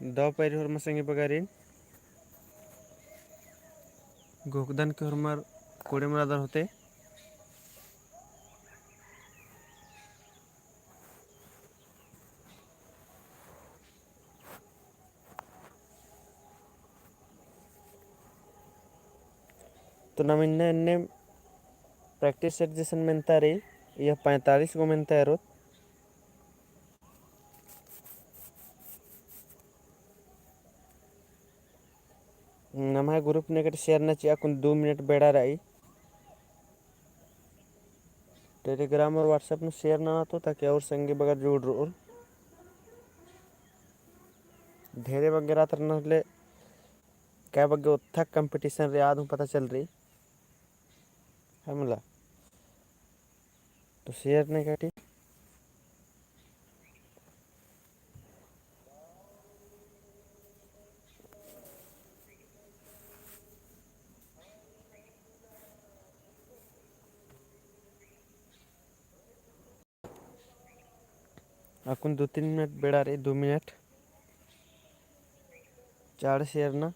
Daw pairi horma sangi bagarin गोकदान के हरमार कोड़े मरादार होते तो नमिन्ने अन्ने प्रैक्टिस सेट जैसन मेंता रे यह 45 गो मेंता है रोत नमाय ग्रुप ने कट शेयर न चिया कुन 2 मिनट बेड़ा रही टेलीग्राम और व्हाट्सएप में शेयर ना तो ताकि और संगी बगैर जोड़ रो ढेरे वगैरह तरना ले क्या बगे उत्थक कंपटीशन रे आदम पता चल रही हमला तो शेयर नहीं काटी अकुन 2-3 मिनट बेड़ा रे 2 मिनट 4 शेयर ना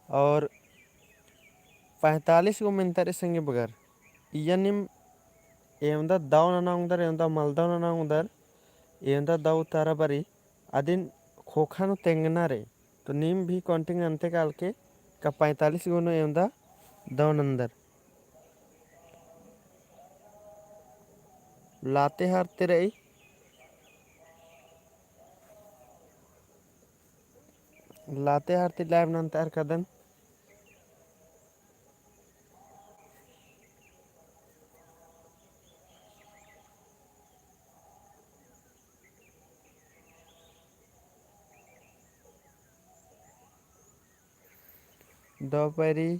और 45 गो मेंता रे संगी बगर इयनिम एवंदा दाव ना उंदर एवंदा मलदाव ना उंदर एवंदा दाव तारा बारी आदिन खोखानो तेंगना रे तो नीम भी काउंटिंग अंते काल के का 45 गो नो एवंदा दाव नंदर लाते हारते रही लाते हारते लाइव नंतर कदन दोपहरी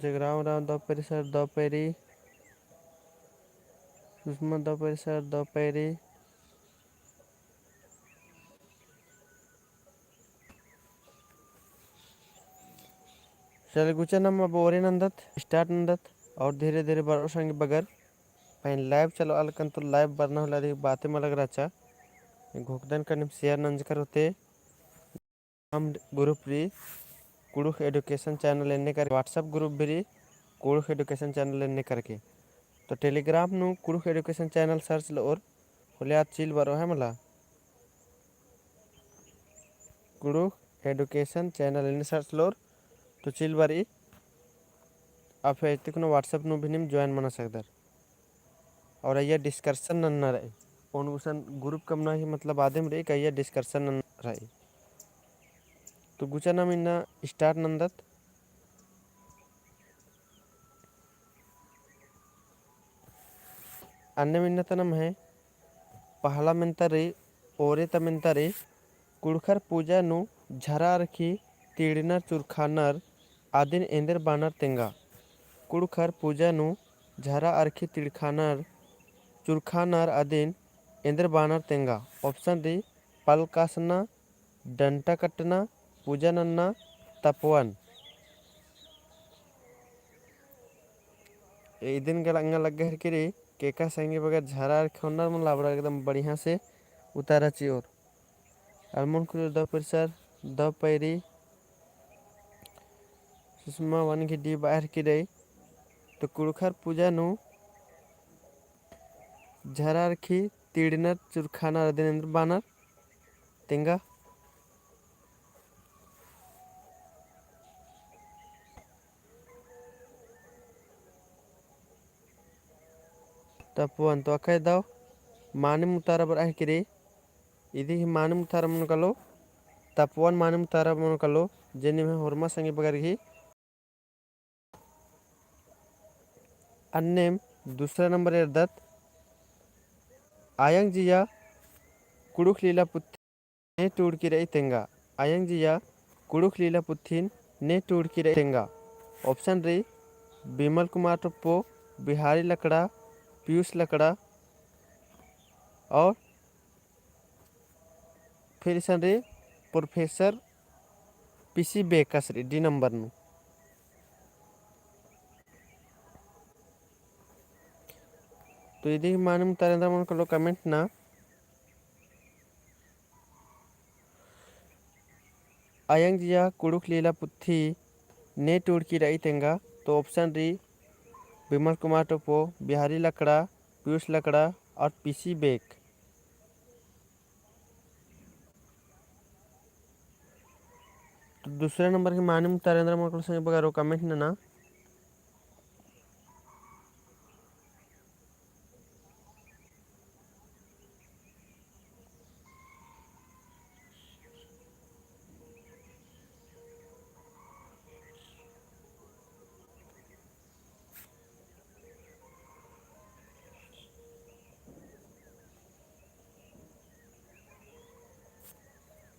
जगराव राव दोपहरी सर दोपहरी सुषमा दोपहरी सर दोपहरी चल गुचा नम बोरे नंदत स्टार्ट नंदत और धीरे धीरे बरो संग बगर पहन लाइव चलो अलकन तो लाइव बरना होला दी बातें मलग राचा घोकदन कनिम शेयर नंज करते हम ग्रुप री कुड़ुख एजुकेशन चैनल लेने कर व्हाट्सएप ग्रुप भी कुड़ुख एजुकेशन चैनल लेने करके तो टेलीग्राम नु कुड़ुख एजुकेशन चैनल सर्च लो और होले आज चिल बरो है मला कुड़ुख एजुकेशन चैनल लेने सर्च लो तो चिल बारी आप ऐसे को व्हाट्सएप नु भी निम ज्वाइन मना सकदर और ये डिस्कशन न रहे कौन ग्रुप कम ना ही मतलब आदम रे का ये डिस्कशन न रहे तो गुचा ना मिन्ना स्टार्ट नंदत अन्य मिन्नतनम है पहला मिंतरे ओरे तमिंतरे कुड़खर पूजा नु झरा रखी तीड़नर चुरखानर आदिन एंदर बानर तेंगा कुड़खर पूजा नु झरा अरखी तिड़खानर चुरखानर आदिन एंदर बानर तेंगा ऑप्शन डी पलकासना डंटा कटना पूजा नन्ना तपवन ए दिन गलंगा लग गए कि रे केका संगे बगैर झरा खोनर मन लाबड़ा एकदम बढ़िया से उतारा चियोर अलमन कुल द परिसर द पैरी सुषमा वन की डी बाहर की रही तो कुड़खर पूजा नु झरा रखी तीड़नर चुरखाना दिनेंद्र बानर तेंगा तपवन तो अखै दाव माने मुतारा बर कि रे इदी ही माने मुतारा मन गलो तपवन मानम तारा मन कलो जेनि में होरमा संगे बगर ही अन्नेम दूसरा नंबर एर्दत आयंग जिया कुड़ुख लीला पुत्थी ने टूड़ की रही तेंगा आयंग जिया कुड़ुख लीला पुत्थिन ने टूड़ की रही तेंगा। ऑप्शन रे बिमल कुमार टप्पो, बिहारी लकड़ा, पीयूष लकड़ा और फिर सन रे प्रोफेसर पीसी बेकस रे डी नंबर नु। तो यदि मानम तारेंद्र मन कलो कमेंट ना आयंग जिया कुड़ुख लीला पुत्थी ने टूड़ की रही तेंगा। तो ऑप्शन री बिमल कुमार टोपो, बिहारी लकड़ा, पीयूष लकड़ा और पीसी बेक। तो दूसरे नंबर के मानम तारेंद्र मन कलो संगे बगारो कमेंट ना।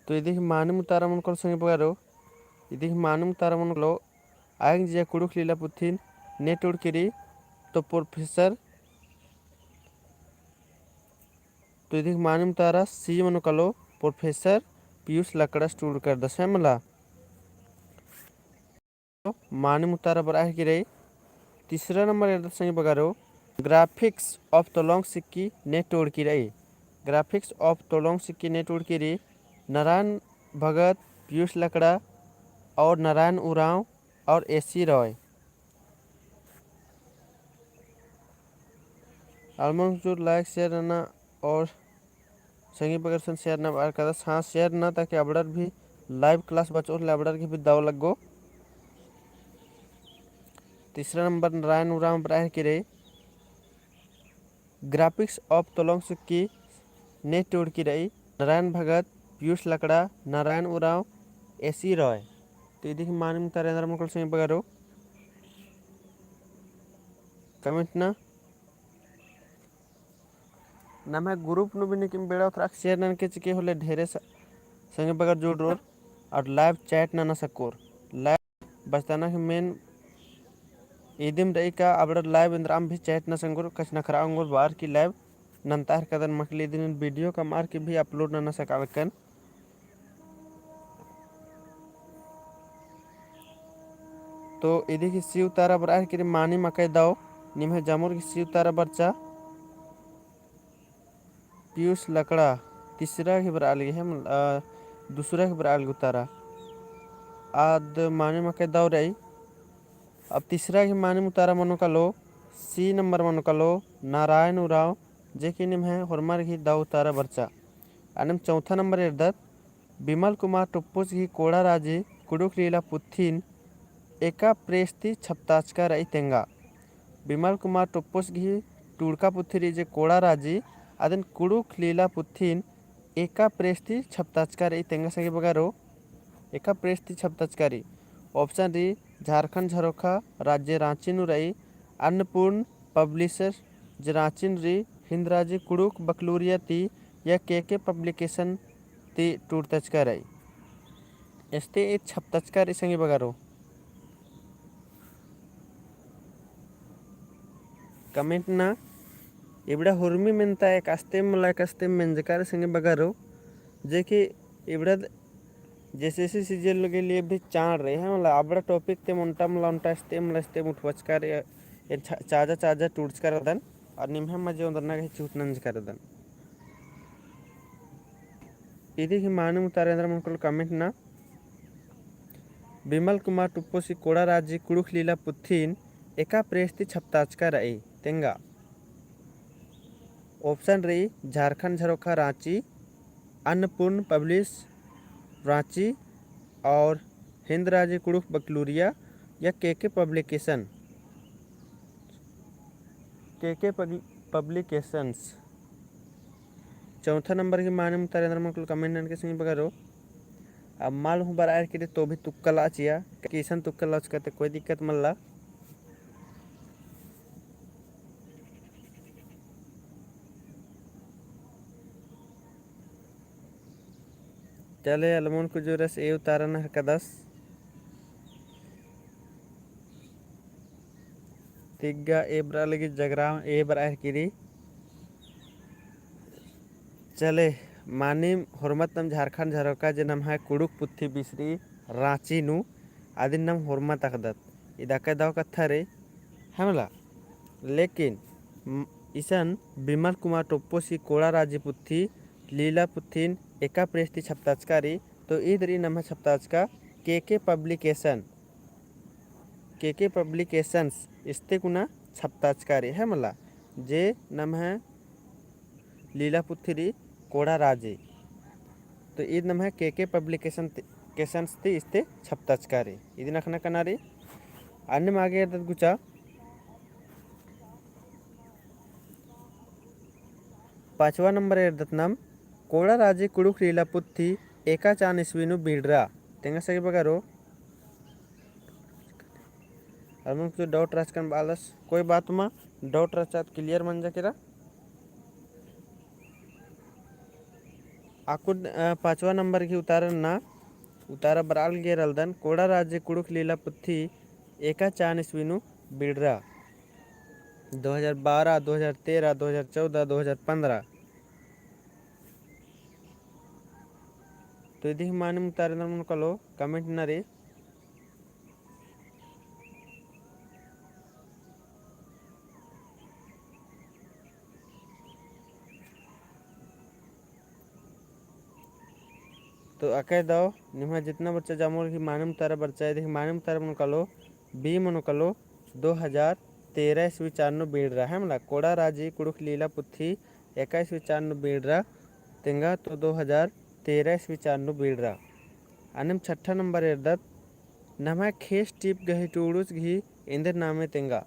तो यदि मानम तारा मन कलो संगे बगारो यदि मानम तारा मन कलो आयंग जिया कुड़ुख लीला पुत्थिन ने टूड़ की रही तो प्रोफेसर तो यदि मानम तारा सी मन कलो प्रोफेसर पीयूष लकड़ा स्टूड कर दस मला मानम तारा बराह की रही। तीसरा नंबर एर्दत संगे बगारो ग्राफिक्स ऑफ तोलोंग सिक्की ने टोड़ की रही ग्राफिक्स ऑफ तोलोंग सिक्की ने टोड़ की रही नारायण भगत, पीयूष लकड़ा और नारायण उरांव और एसी रॉय। ऑलमोस्ट जो लाइक शेयर करना और संगी बगर सन शेयर ना बार कदा हाँ शेयर ना ताकि अपडर भी लाइव क्लास बचो अपडर की भी दाव लगो। तीसरा नंबर नारायण उरांव बराह की रही ग्राफिक्स ऑफ तोलोंग सिक्की ने टोड़ की रही नारायण भगत, पीयूष लकड़ा, नारायण उरांव, एसी रॉय। तो यदि मानम तारेंद्र मन कलो संगे बगारो कमेंट ना मैं ग्रुप नु भी निकिम बेड़ा थोड़ा शेयर नन के चिके होले ढेरे संगे बगर जोड़ रोर और लाइव चैट ना सकोर लाइव बचताना के मेन इदिम रही का अब लाइव इंद्राम भी चैट ना संगोर कच ना खरा अंगोर बार की लाइव नंतार कदन मकली दिन वीडियो का मार के भी अपलोड ना सकावे कन। तो इदी की शिव तारा बराह की मानी मकई दाओ निम्हे जामुर की शिव तारा बच्चा पीयूष लकड़ा तीसरा की बराल है दूसरा की बराल गुतारा आद माने मकई दाओ रही। अब तीसरा की माने मुतारा मनो का लो सी नंबर मनो का लो नारायण उराव जे की निम है हरमार की दाऊ तारा बच्चा अनम चौथा नंबर एर्दत बिमल कुमार टुप्पुस की कोड़ा राजी कुडुक लीला पुत्थिन एका प्रेस्ती छप्ताचका रही तेंगा बिमल कुमार टुप्पुस की टुड़का पुत्थी जे कोड़ा राजी अदन कुडुक लीला पुत्थिन एका प्रेस्ती छप्ताचका रही तेंगा संगे बगारो एका प्रेस्ती छप्ताचकारी। ऑप्शन री झारखंड झरोखा राज्य रांची नु रही अन्नपूर्ण पब्लिशर जे रांची नु रही हिंदराजी कुड़ुक बकलूरिया ती या के पब्लिकेशन ती टूर तचका रही एस्ते एक छप्ताचका रही संगे बगारो कमेंट ना इबड़ा हुर्मी मेनता एक आस्ते मला एक आस्ते मेंजकार संगे बगारो जे कि इबड़ा जैसे सीजन के लिए भी चाड़ रहे हैं मतलब अब टॉपिक ते मोन्टा मला उन्टा स्ते मुठवच कर चाजा चाजा टूट्स कर दन और निम्हे मजे उधरना के चूट नंज कर दन इदी की माने मुतारेंद्र मन को कमेंट ना बिमल कुमार टुप्पोसी कोड़ा राज्य कुड़ुख लीला पुत्थिन एका प्रेस्ती छप्ताचका रही तेंगा। ऑप्शन रही झारखंड झरोखा रांची अन्नपूर्ण पब्लिश रांची और हिंदराजी कुड़ुख बकलूरिया या के पब्लिकेशन के पब्लिकेशंस। चौथा नंबर के माने मुतारेंद्र मन को कमेंट के संगे बगारो अब माल हूँ बरार के तो भी तुक्का लाचिया किसन तुक्का लाच करते कोई दिक्कत मल्ला चले अलमोन को जो रस ए उतारना है कदस तिग्गा ए बरा लगी जगराम ए बरा किरी चले मानिम हरमतम झारखंड झरोका जे नम है कुड़ुक पुत्थी बिसरी रांची नु आदि नम हरमत अकदत इदाके दाव कत्था रे हमला लेकिन ईसन बिमल कुमार टोप्पोसी कोड़ा राजी पुत्थी लीला पुत्थिन एका प्रेस्ती छपताचकारी तो इधरी नम छपताचका के पब्लिकेशन के पब्लिकेशंस इस्ते कुना छपताचकारी है मला जे नम है लीला पुत्थिरी कोड़ा राजे तो इद नम है के पब्लिकेशन केशंस ती इस्ते छपताचकारी इदी नखना कनारी अन्य मागे गुचा 5वा नंबर एर्दतनम कोड़ा राजे कुड़ुक लीला पुत्थी एका चान इसवीनु बीडरा तेंगा सही बगारो हम कुछ डाउट राजकन बालस कोई बात मा डाउट राचात क्लियर मन जा केरा आकु 5वा नंबर की उतारन ना उतारा बराल गेरलदन कोड़ा राजे कुड़ुक लीला पुत्थी एका चान इसवीनु बीडरा 2012 2013 2014 2015 तो इदी माने मुतारे मन कलो कमेंट नरे तो अके दाओ निम्हा जितना बच्चा जामोल की मानम तारा बच्चा है मानम तारा मन कलो बी मन कलो 2013 ईस्वी चारनो बीड़ रहा है मला कोड़ा राजी कुड़ुक लीला पुत्थी 21 चारनो बीड़ रहा तेंगा तो 2013 ईस्वी चारनो बीड़ रहा अनम 6ठा नंबर एर्दत नम्हा खेस टिप गही टूडूस घी इंदर नामे तेंगा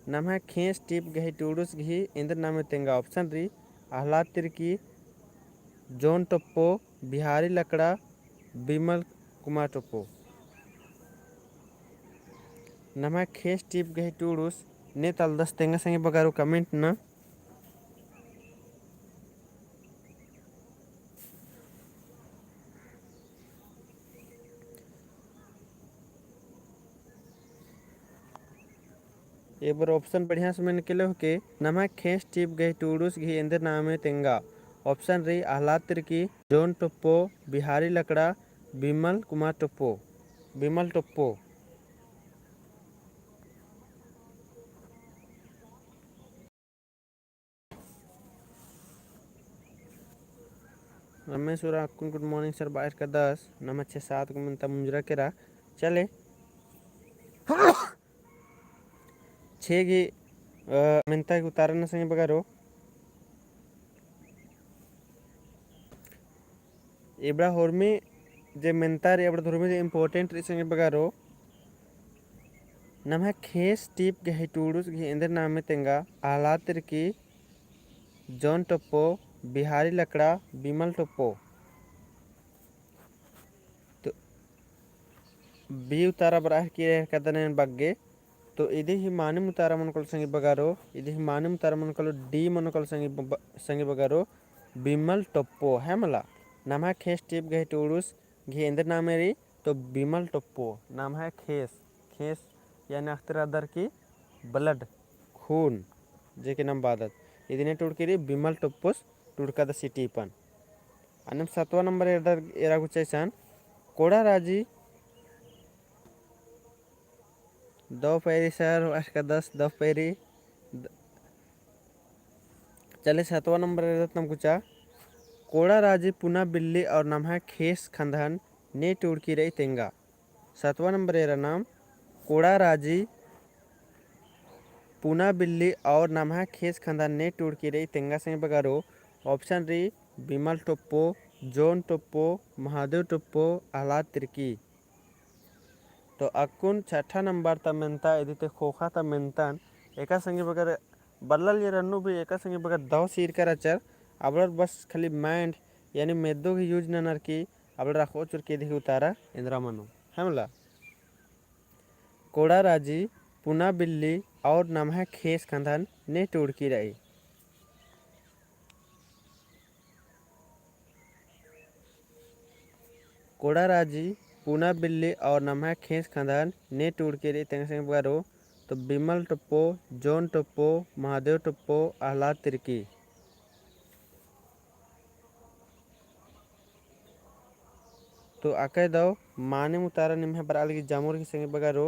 नम्हा खेस टिप गही टूडूस घी इंदर नामे तेंगा ऑप्शन री आह्लाद तिरकी जॉन टोप्पो बिहारी लकड़ा बिमल कुमार टोप्पो नमा खेस टिप गही टूडूस ने तलदस तेंगा संगे बगारू कमेंट ना एक बार ऑप्शन बढ़िया से मैंने के होके नमा खेस टिप गही टूडूस घी इंदर नामे तेंगा ऑप्शन री आह्लाद तिरकी जॉन टोप्पो बिहारी लकड़ा बिमल कुमार टोप्पो बिमल टोप्पो रमेश और अक्कुन गुड मॉर्निंग सर बाहर का 10 नम 6-7 को मिनता मुंजरा के रहा चले 6 की मिनता की उतारना संगे बगारो एबड़ा होर्मी जे मेंतार एबड़ा धर्मी जे इंपॉर्टेंट संगे बगारो नम खेस टिप गही टूडूस घी इंदर नामे तेंगा आह्लाद तिरकी जॉन टोप्पो बिहारी लकड़ा बिमल टोप्पो तो बी उतारा बराह की कदने बग्गे तो इधे ही माने उतारा मन कल संगे बगारो इधे ही माने उतारा मन कल डी मन कल संगे बगारो बिमल टोप्पो है मला नाम है खेस टिप गही टूडूस घी इंदर नामे री तो बिमल टोप्पो नाम है खेस खेस यानी अख्तरादर की ब्लड खून जे के नाम बादत इदिने टुड़की बिमल टोप्पोस टुड़का द सिटी पन अनम 7वा नंबर एरा गुचैसान कोड़ा राजी दो पैरी सर का 10 दो पैरी चले 7वा नंबर एरा गुचा कोड़ा राजी पुना बिल्ली और नाम है खेस खंधन ने टुड़की रही तेंगा 7वां नंबर एरा नाम कोड़ा राजी पुना बिल्ली और नाम है खेस खंधन ने टुड़की रही तेंगा संगे बगारो ऑप्शन री बिमल टोप्पो जॉन टोप्पो महादेव टोप्पो आह्लाद तिरकी तो अक्कुन 6ठा नंबर तमेंता इदिते खोखा तमेंतन एका संगे बगर बल्लल ये रन्नु भी एका संगे बगर दव सीर कर अचर अब बस खाली माइंड यानी मेदो की यूज ननर की अब रखो चुर के देखिए उतारा इंदिरा मनो है मला कोड़ा राजी पुना बिल्ली और नम है खेस कंधन ने टुड़की रही कोड़ा राजी पूना बिल्ली और नम्हा खेस खंदन ने टूट के रे तेंग संग बगारो तो बिमल टप्पो जॉन टप्पो महादेव टप्पो आह्लाद तिरकी तो आके दो माने मुतारा निम है बराल की जामुर की संग बगारो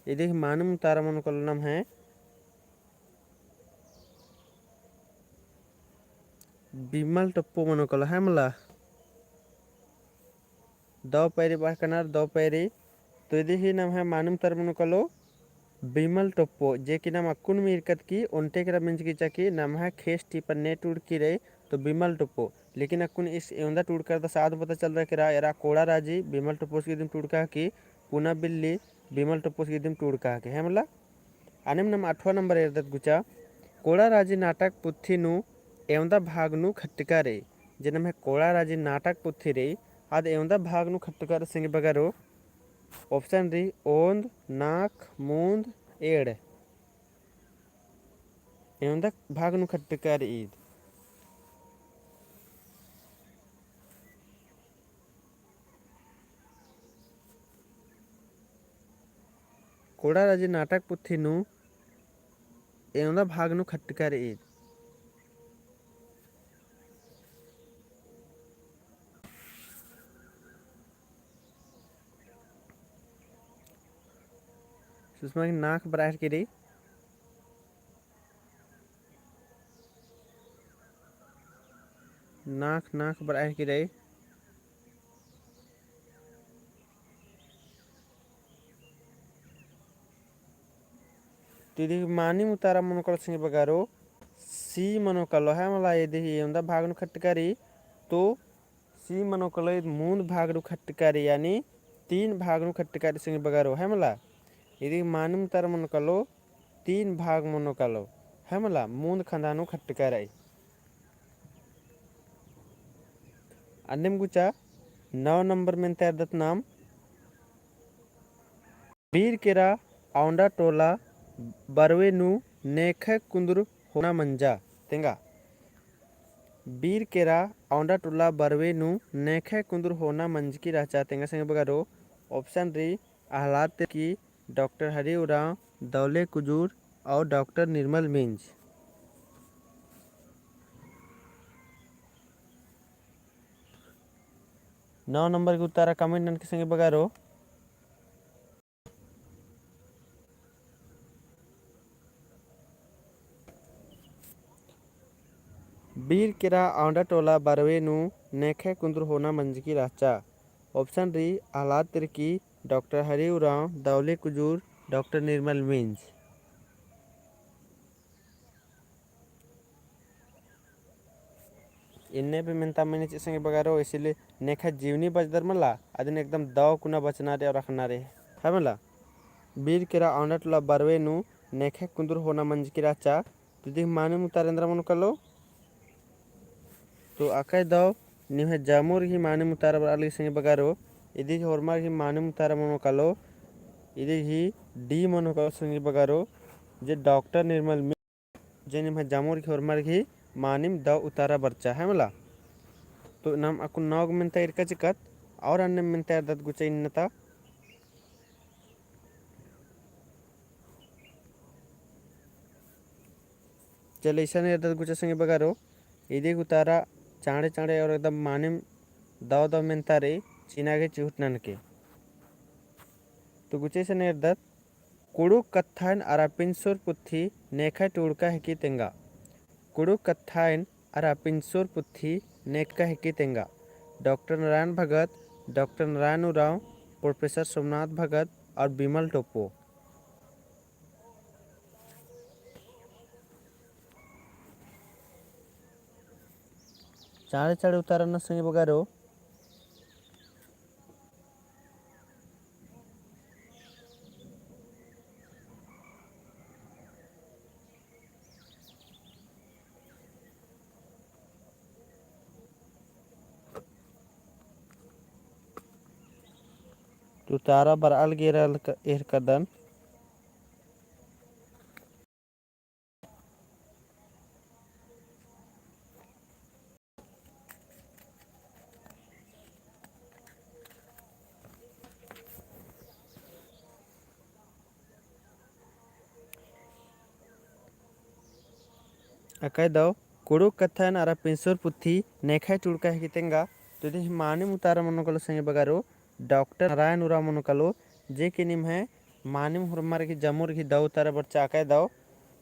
यदि माने मुतारा मन को नाम है बिमल टप्पो मन को है मला दो पैरी बाह कनार दो पैरी तो यदि ही नाम है माने मुतारा मन को बिमल टप्पो जे कि नाम अक्कुन में इरकत की उनटे के मिंच की चकी नाम है खेस टी पर नेट उड़ की रही तो बिमल टप्पो लेकिन अक्कुन इस एवंदा टूट कर तो साथ पता चल रहा है कि यारा कोड़ा राजी बिमल टप्पो की दिन टूट का की पुना बिल्ली बिमल टप्पो की दिन टूट का के है मतलब आने में नम 8वां नंबर इरदत गुचा कोड़ा राजी नाटक पुथी नु एवंदा भाग नु खट्टिका रे जे नाम है कोड़ा राजी नाटक पुथी रे आद एवंदा भाग नु खट्टिका रे सिंग बगारो ऑप्शन री ओंद नाक मूंद एड़ एवंदा भाग नु खट्टिका रे ईद कोड़ा राजी नाटक पुथी नु एवंदा भाग नु खट्टिका रे ईद सुषमा की नाक बराह की रही नाक नाक बराह की रही तिदी मानी मुतारा मनोकल सिंह बगारो सी मनोकल है मला यदि एवंदा भाग नु खट्टिकारी तो सी मनोकल मूंद भाग नु खट्टिकारी यानी 3 भाग नु खट्टिकारी सिंह बगारो है मला यदि मानी मुतारा मनोकलो 3 भाग मनोकलो है मला मूंद खंदानु खट्टिकारी अन्यम गुचा 9 नंबर में तैरदत नाम बीर केरा औंडा टोला बरवे नु नेख कुंदर होना मंजा तेंगा बीर केरा औंडा टोला बरवे नु नेख कुंदर होना मंज की राचा तेंगा संग बगारो ऑप्शन री आह्लाद की डॉक्टर हरि उराव दौले कुजूर और डॉक्टर निर्मल मिंज 9 नंबर के उत्तरा कमेंट के संग बगारो बीर केरा औंडा टोला बरवे नु नेखे कुंदर होना मंज की राचा ऑप्शन री आह्लाद तिरकी डॉक्टर हरि उराव दौले कुजूर डॉक्टर निर्मल मिंज इन्ने भी मिनता मैंने संगे बगारो इसलिए नेखा जीवनी बजदर मला अदिन एकदम दव कुना बचना रे और रखना रे है मला बीर केरा औंडा टोला बरवे नु नेखे कुंदर होना मंज की राचा तुझे माने मुतारेंद्र मन कलो तो आकाय दाव निहे जामुर ही माने मुतारा बराली संगे बगारो इदी होरमार ही माने मुतारा मनो कालो इदी ही डी मनो का संगे बगारो जे डॉक्टर निर्मल जे निहे जामुर ही होरमार ही मानिम दाव उतारा बर्चा है मला तो नाम अकु नाग मिनता इरका चिकत और अन्य मिनता दत गुचा इन्नता चले ईसा ने दत गुचा संगे बगारो इदी उतारा चाँड़े चाँड़े और एकदम मानिम दाव दाव मिनता रे चीना के चिहुटनन के तो गुचे से निर्दत कुड़ू कत्थाइन अरापिंसुर पुथी नेखा टूड़का है की तेंगा कुड़ू कत्थाइन अरापिंसुर पुथी नेका है की तेंगा डॉक्टर नारायण भगत डॉक्टर नारायण उराव प्रोफेसर सोमनाथ भगत और बिमल टोप्पो चाड़े चाड़े उतारना संगे बगारो utara baralgera erkadan akai daw kudu kathan ara pensor puthi nekhai turka hekitenga tudi mani mutara monokalo sange bagaro doctor Narayan उरा मनोकलो जे के निम है मानिम हुरमार की जमुर की दाव तारा बच्चा आकाय दाव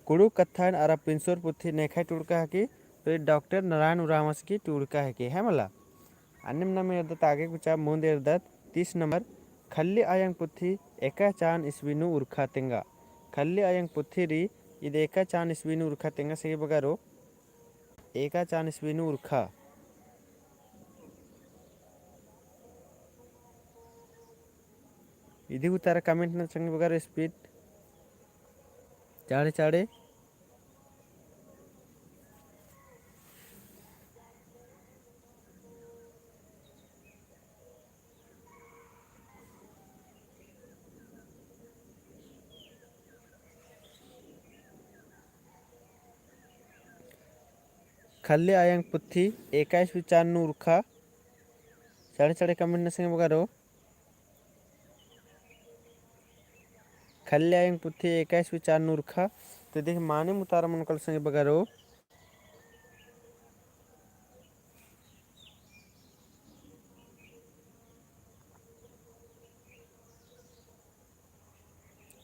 कुड़ू कत्थान आरा पिंसोर पुथी नेखाय टुड़का है कि तो डॉक्टर नारायण उरामस की टुड़का है कि है मला अन्यम नाम यदत आगे कुछ मुंद यदत 30 नंबर खल्ली आयंग पुथी एका चान इसविनु उर्खा तेंगा खल्ली आयंग पुथी री इद एका चान इसविनु उर्खा तेंगा सही बगारो एका चान इसविनु उर्खा इधी उतारा कमेंट ना संग बगारो स्पीड चाड़े चाड़े खल्ले आयंग पुथी 21 विचार उर्खा चाड़े चाड़े कमेंट ना संग बगारो खल्ले आयंग पुथी 21 विचार उर्खा तो देख माने मुतारा मन कल संग बगारो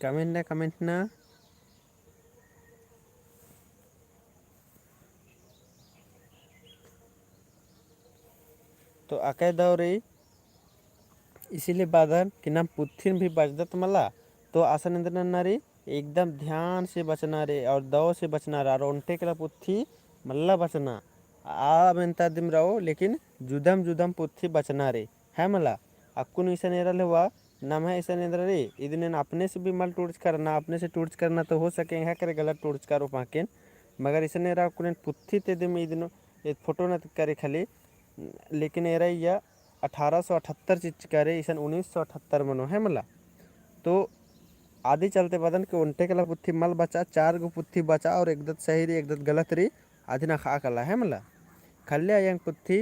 कमेंट ना तो आकाय दाव रे इसीलिए बादन कि नाम पुथिन भी बजदत मला तो आसन इंद्र नारी एकदम ध्यान से बचना रे और दव से बचना रे और उनटे के पुथी मल्ला बचना आ मेंता दिम रहो लेकिन जुदम जुदम पुथी बचना रे है मला अक्कुन ऐसा नेरा हुआ नाम है ऐसा नेरा रे इधन अपने से भी मल टूर्च करना अपने से टूर्च करना तो हो सके है करे गलत टूर्च करो पाकेन मगर ऐसा नेरा अक्कुन पुथी ते दिम इधन एक फोटो न करे खाली लेकिन एरा या 1878 चीज करे ईसन 1978 मनो है मला तो आदि चलते बदन के उनटे कला पुथी मल बचा 4 गो पुथी बचा और एक दत सही री एक दत गलत री आदि ना खा कला है मला खल्ले आयंग पुथी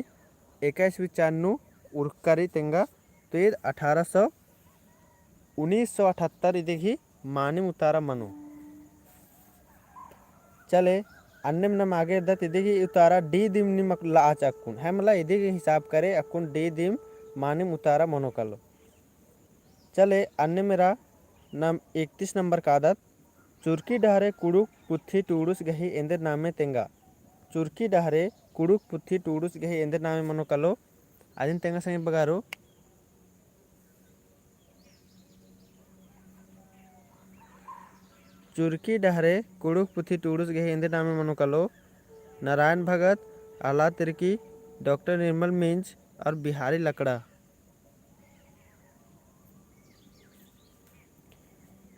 21 विचारनु उर्करी तेंगा तो ये 1978 देखी मानी उतारा मनो चले अन्य नम आगे दत इधे उतारा डी दिम निम ला अकुन है मला इधे हिसाब करे अकुन डी दिम माने उतारा मनोकलो चले अन्य मेरा नाम 31 नंबर का आदत चुरकी डहरे कुड़ुक पुथी टूडुस गही एंदर नामे तेंगा चुरकी डहरे कुड़ुक पुथी टूडुस गही एंदर नामे मनोकलो आदिन तेंगा संगे बगारो चुरकी डहरे कुड़ुक पुथी टूडुस गही एंदर नामे मनोकलो नारायण भगत आला तिरकी डॉक्टर निर्मल मिंज और बिहारी लकड़ा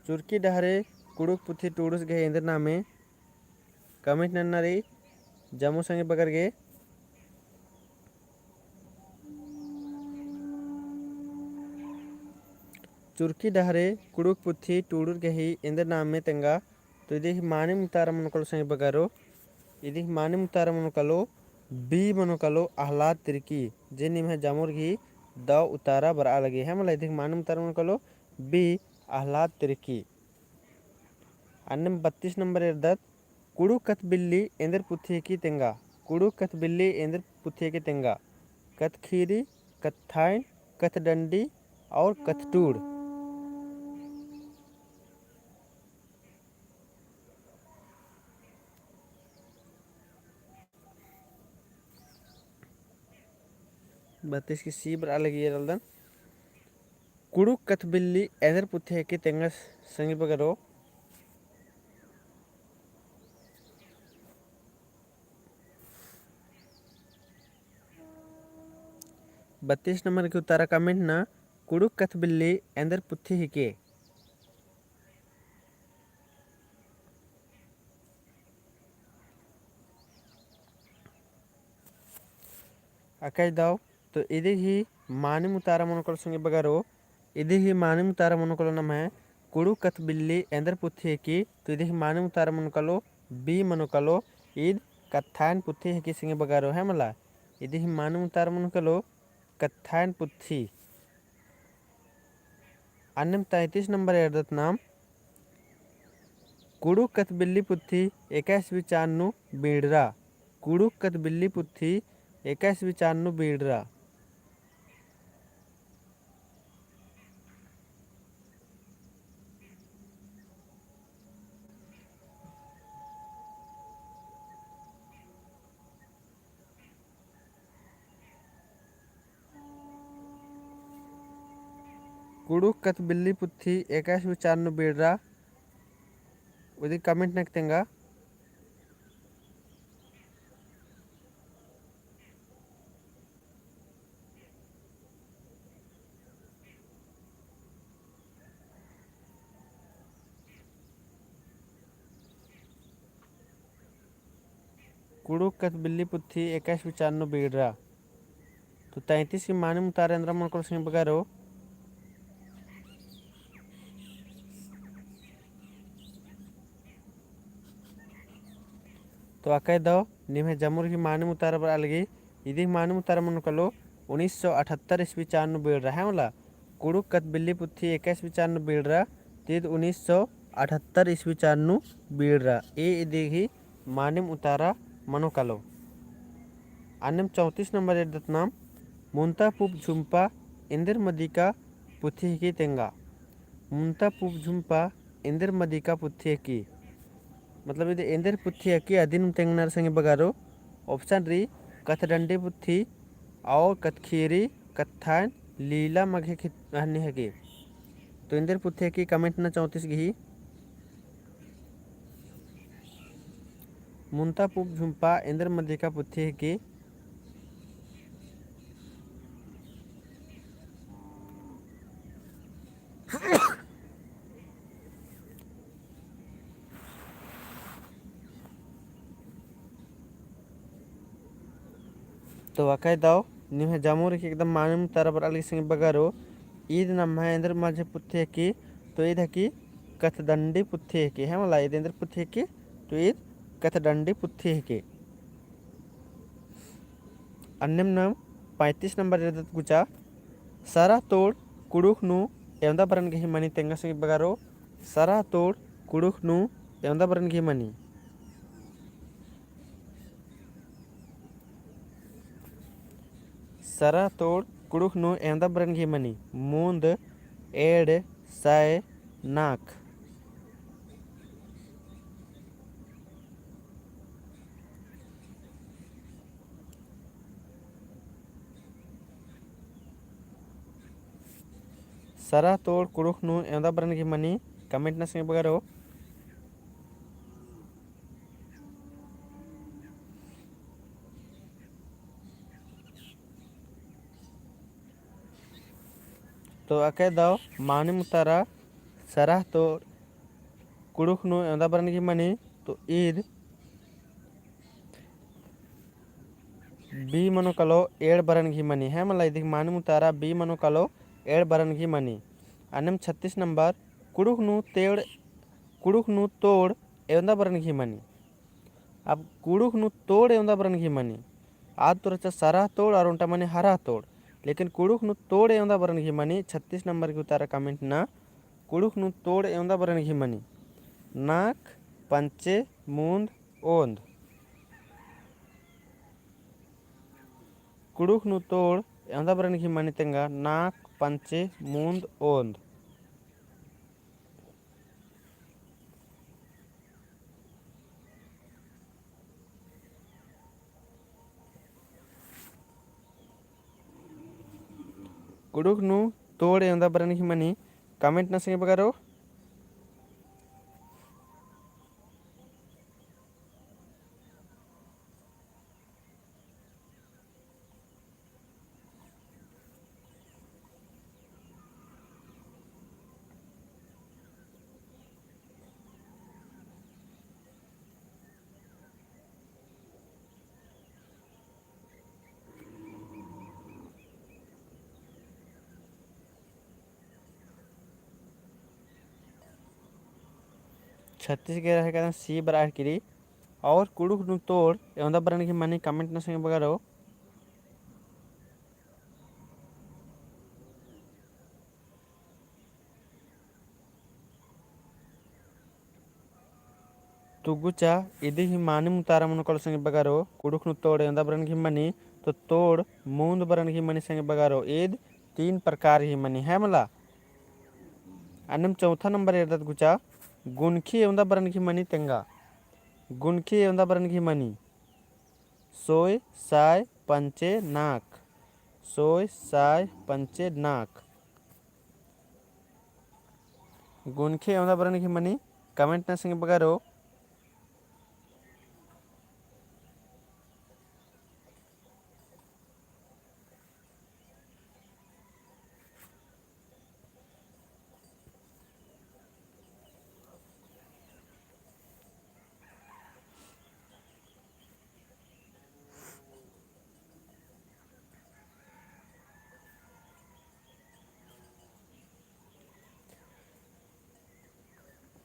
चुरकी डहरे कुड़ुक पुथी टूडुस गहे इंद्र नामे कमेंट नन्नारी जम्मू संगे बगर गे चुरकी डहरे कुड़ुक पुथी टूडुर गही इंद्र नामे तेंगा तो इधे माने मुतारा मनोकलो संगे बगारो इधे माने मुतारा मनोकलो बी मनोकलो आह्लाद तिरकी जे निम है जामुर घी दाव उतारा बरा लगे है मतलब इधे माने मुतारा मनोकलो बी आह्लाद तिरकी अन्नम 32 नंबर इर्दत कुड़ू कथ बिल्ली एंदर पुथी की तेंगा कुड़ू कथ बिल्ली एंदर पुथी की तेंगा कथ खीरी कथ थाइन कथ डंडी और कथ टूड़ 32 की सी बरा लगी रल्दन कुड़ू कथ बिल्ली एंदर पुथी की तेंगा संगी बगरो 32 नंबर के उतारा कमेंट ना कुड़ुक कथ बिल्ली एंदर पुथी हिके आकाश दाव तो इधे ही माने मुतारा मन कर संगे बगारो इदिही मानिम तारा मनकलो नम है कुड़ु कथ बिल्ली एंदर पुथी है की तो इदिही मानिम तारा मनकलो बी मनकलो ईद कथान पुथी है की सिंगे बगारो है मला इदिही मानिम तारा मनकलो कथान पुथी। अन्नम 33 नंबर एर्दत नाम कुड़ु कथ बिल्ली पुथी 21 बीड़रा कुड़ु कथ बिल्ली पुथी 21 बीड़रा। कुड़ु कथ बिल्ली पुथी 21 बीड़रा उदी कमेंट नक्तेंगा। कुड़ु कथ बिल्ली पुथी 21 बीड़रा तो 33 की मानी मुतारे अंदर मन को सिंह बगारो। तो आकाय दो निमे जमुर की मानी मुतारा पर अलगी इदी मानी मुतारा मन कलो 1978 ईस्वी 4 बीड़ रहा है मला कुड़ु कथ बिल्ली पुथी 21 बीड़ रहा तीद 1978 ईस्वी 4 बीड़ रहा ए इदी ही मानी मुतारा मनो कलो। अन्नम 34 नंबर एड्दत नाम मुंता पुप झुम्पा इंदिर मदिका पुथी की तेंगा मुंता पुप झुम्पा इंदिर मदिका पुथी की मतलब इधर इंदिर पुथी की अधीन तेंगनार संगे बगारो। ऑप्शन री कथडंडी पुथी और कथखीरी कथान लीला मघे हन्नी है की तो इंदिर पुथी की कमेंट ना 34 की मुंता पुप झुम्पा इंदिर मदिका पुथी की। तो वाकई दाओ निम्हे जामुर की एकदम मानम तारा पर अलग संग बगारो ईद नम है इंद्र माझे पुथ्य की तो ईद है की कथदंडी पुथ्य की है मला ईद इंद्र पुथ्य की तो ईद कथदंडी पुथ्य की। अन्यम नाम 35 नंबर एदत गुचा सारा तोड़ कुड़ुख नु एवंदा बरन गही मनी तेंगा संग बगारो सारा तोड़ कुड़ुख नु एवंदा बरन गही मनी सरा तोड़ कुड़ुख नु एवंदा बरन गही मनी मूंद एड़ साय नाक। सरा तोड़ कुड़ुख नु एवंदा बरन गही मनी कमेंट ना संग बगारो। तो अके दाओ मानी मुतारा सरा तोड़ कुड़ुख नु एवंदा बरन गही मनी तो ईद बी मनो कलो एड़ बरन घी मनी है मला इधर मानी मुतारा बी मनो कलो एड़ बरन घी मनी। अन्यम 36 नंबर कुड़ुख नु तोड़ एवंदा बरन घी मनी अब कुड़ुख नु तोड़ एवंदा बरन घी मनी आज तो रचा सारा तोड़ और उनटा मनी हरा तोड़ लेकिन कुड़ुख नु तोड़ एवंदा बरन घी मनी 36 नंबर की उतारा कमेंट ना कुड़ुख नु तोड़ एवंदा बरन घी मनी नाक पंचे मूंद ओंद कुड़ुख नु तोड़ एवंदा बरन घी मनी तेंगा नाक पंचे मूंद ओंद। कुड़ुख नु तोड़ एवंदा बरन घी मनी कमेंट ना संगे बगारो। छत्तीसगढ़ रहेगा सी बरार किरी और कुड़ुक नु तोड़ एवं बरन की मनी कमेंट न संगे बगारो तुगुचा इदी ही मानी मुतारा मन कल संगे बगारो कुड़ुक नु तोड़ एवं बरन की मनी तो तोड़ मूंद बरन की मनी संगे बगारो ईद 3 प्रकार ही मनी है मला। अन्नम चौथा नंबर इरदत गुचा गुनखी एवं बरन की मनी तेंगा गुनखी एवं बरन की मनी सोय साय पंचे नाक सोय साय पंचे नाक गुनखी एवं बरन की मनी कमेंट न संगे बगारो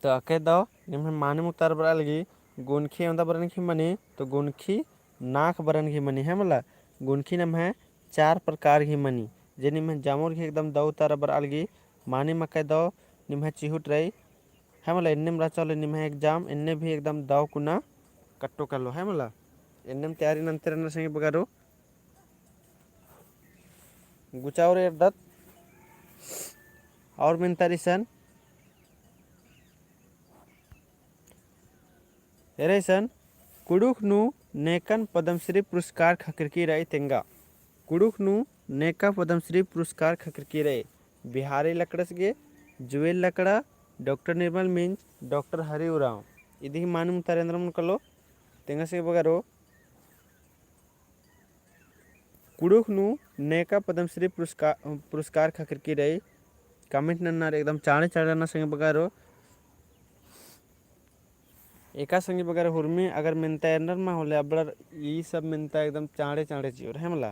तो अके दो निम्न माने मुतार बरा लगी गुनखी एवं बरन की मनी तो गुनखी नाक बरन की मनी है मला गुनखी नम है 4 प्रकार की मनी जे निम्न जामुर की एकदम दो तार बरा लगी मानी मके दो निम्न चिहुट रही है मला इन्ने मरा चलो निम्न एग्जाम इन्ने भी एकदम दाव कुना कट्टो कर लो है मला इन्ने तैयारी नंतर न संगे बगारो गुचावर इरदत और मिनतारिसन एरेसन कुड़ुक नु नेकन पद्मश्री पुरस्कार खकरकी रहे तेंगा कुड़ुक नु नेका पद्मश्री पुरस्कार खकरकी रहे बिहारी लकड़स गे जुएल लकड़ा डॉक्टर निर्मल मिंज डॉक्टर हरि उराव इदी मानम तरेंद्र मन कलो तेंगा से बगारो कुड़ुक नु नेका पद्मश्री पुरस्कार खकरकी रहे कमेंट नन्नार एकदम चाणे चाणे ना संगे बगारो एका संगे बगैर हुरमी अगर मिनता एंडर में होले अब ये सब मिनता एकदम चाड़े चाड़े चियोर है मला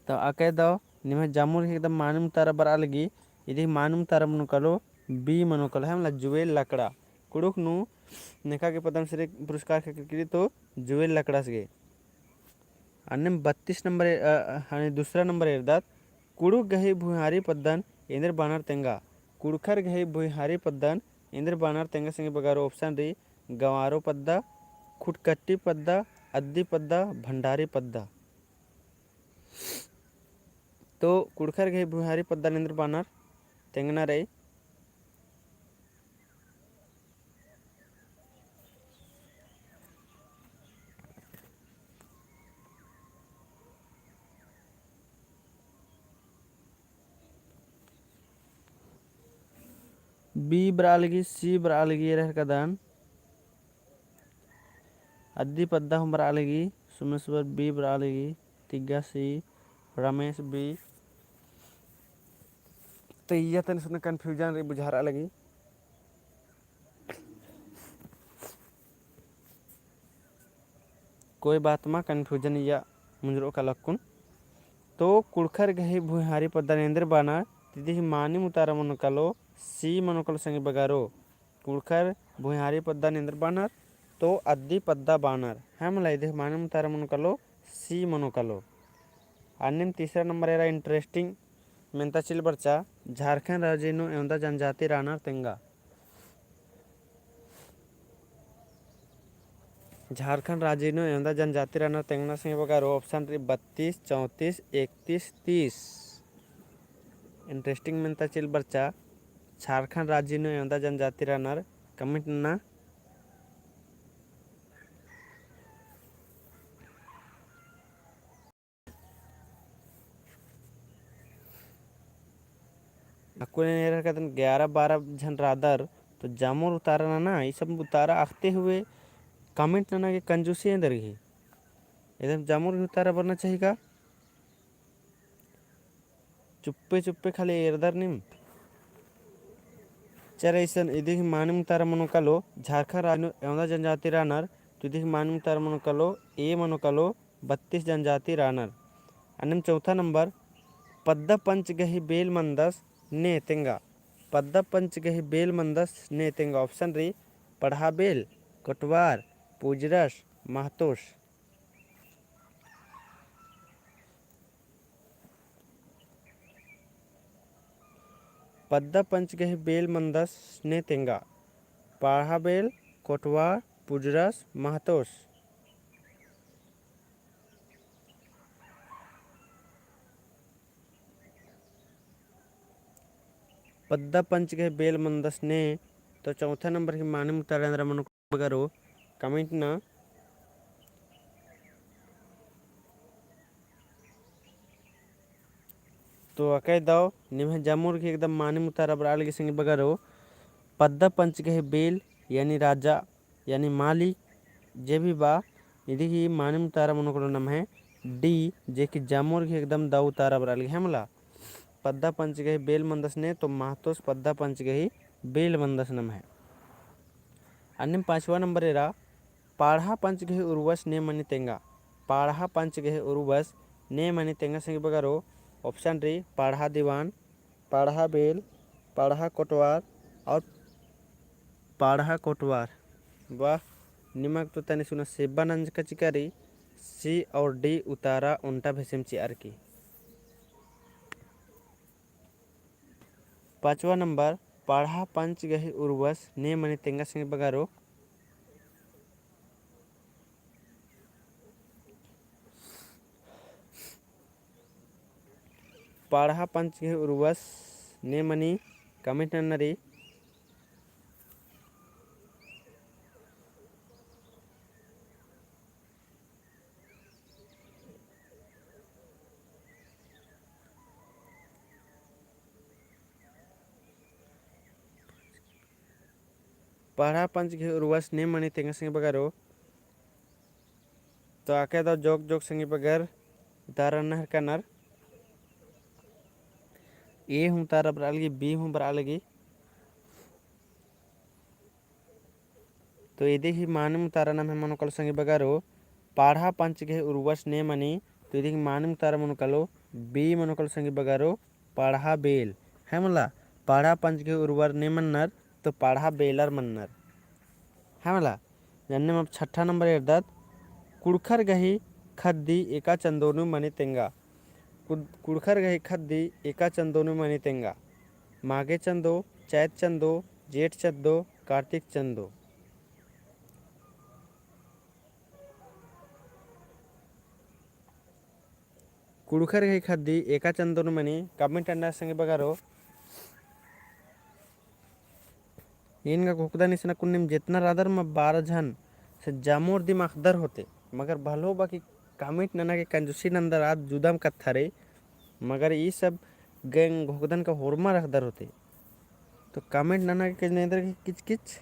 तो आके दो निमे जामुर एकदम मानुम तारा बरा लगी इदी मानुम तारा मनु कलो बी मनु कलो है मला जुएल लकड़ा कुड़ुक नु नेका के पद्मश्री पुरस्कार के तो जुएल लकड़ा से अन्य 32 नंबर दूसरा नंबर इरदात कुड़ुक गही भुहारी पद्दन इंद्र बानर तेंगा कुड़खर गही भुहारी पद्दन इंद्र बानर तेंगा संगे बगारो ऑप्शन री गंवारो पद्दा खुटकट्टी पद्दा अद्दी पद्दा भंडारी पद्दा तो कुड़खर गही भुहारी पद्दन इंद्र बानर तेंगना रही बी बरालगी सी बरालगी रह कदान अद्दी पद्दा हम बरालगी सुमेश्वर बी बरालगी तिग्गा सी रमेश बी तो ये तन सुन कंफ्यूजन रे बुझारा लगी कोई बात मा कंफ्यूजन या मुंजरो का लक्कुन तो कुड़खर गही भुहारी पद्दा नेंद्र बाना तिदी मानी मुतारा मन कलो सी मनोकल संगे बगारो कुड़खर भुहारी पद्दा नेंद्र बानर तो अद्दी पद्दा बानर है मला इधे माने मुतारा मन कलो सी मनो कलो अन्य तीसरा नंबर एरा इंटरेस्टिंग मेंता चिल बरचा झारखंड राज्य नु एवं जनजाति रानर तेंगा झारखंड राज्य नु एवं जनजाति रानर तेंगना संगे बगारो ऑप्शन री 32 34 31 30 इंटरेस्टिंग मेंता चिल बरचा झारखंड राज्य नु एवं जनजाति रानर कमेंट ना अकुने 11-12 जन रादर तो जामुर उतारा ना ये सब उतारा आखते हुए कमेंट ना के कंजूसी अंदर ही एकदम जामुर उतारा बनना चाहिए का चुप्पे चुप्पे खाली एरदर निम चरे ऐसन इधि मानम तारा मनो कलो झारखंड राज्य एवं जनजाति रानर तो इधि मानम तारा मनो कलो ए मनो कलो 32 जनजाति रानर अन्य चौथा नंबर पद्दा पंच गही बेल मंदस ने तेंगा पद्दा पंच गही बेल मंदस ने तेंगा ऑप्शन री पढ़ा बेल कटवार पूजरस महतोस। पद्दा पंच गही बेल मंदस ने तेंगा पढ़ा बेल कोटवार पूजरस महतोस। पद्दा पंच गए बेल मंदस ने तो चौथा नंबर की माने मुतारेंद्र मन बगरो कमेंट ना तो अकय दाव निम्हे जामुर की एकदम माने मुतारा बराल के संग बगरो पद्दा पंच गए बेल यानी राजा यानी मालिक जे भी बा यदि की माने मुतारा मन को नाम है डी जे की जामुर की एकदम दाव उतारा बराल के हमला पद्दा पंच गही बेल मंदस ने तो महतोस पद्दा पंच गही बेल मंदस नम है। अन्य पांचवा नंबर एरा पाढ़ा पंच गही उर्वस ने मनी तेंगा पाढ़ा पंच गही उर्वस ने मनी तेंगा संग बगारो ऑप्शन री पाढ़ा दीवान पाढ़ा बेल पाढ़ा कोटवार और पाढ़ा कोटवार। वाह निमक तो तनी सुना सेबानंज का चिकारी सी और डी उतारा उल्टा भेसम चियार की। पांचवा नंबर पाढ़ा पंच गही उर्वस ने मनी तेंगा संग बगारो पाढ़ा पंच गही उर्वस ने मनी कमेंट नरी पाढ़ा पंच गही उर्वस ने मनी तेंगा संग बगारो तो आके दो जोक जोक संगी बगर उतारा नहर का नर ए हूँ तारा बरा लगी बी हूँ बरा लगी तो यदि ही मानम तारा नाम है मनोकल संगी बगारो पाढ़ा पंच गहे उर्वस ने मनी तो यदि मानम तारा मनोकलो बी मनोकल संगी बगारो पाढ़ा बेल है मला पाढ़ा पंच गहे उर्वर ने मन्नर तो पाढ़ा बेलर मन्नर है मला। जानने में अब छठा नंबर एर्दात कुड़खर गही खद्दी एका चंदोनु मनी तेंगा कुड़खर गही खद्दी एका चंदोनु मनी तेंगा माघे चंदो चैत चंदो जेठ चंदो कार्तिक चंदो। कुड़खर गही खद्दी एका चंदोनु मनी कमेंट अंडा संगे बगारो इनका घोकदा निसना कुन्निम जितना रादर में 12 जन से जामोर दिमाग दर होते मगर भलो बाकी कमेंट नना के कंजूसी नंदर आज जुदाम कत्थरे मगर ये सब गैंग घोकदन का होरमा रख दर होते तो कमेंट नना के नेदर की किच किच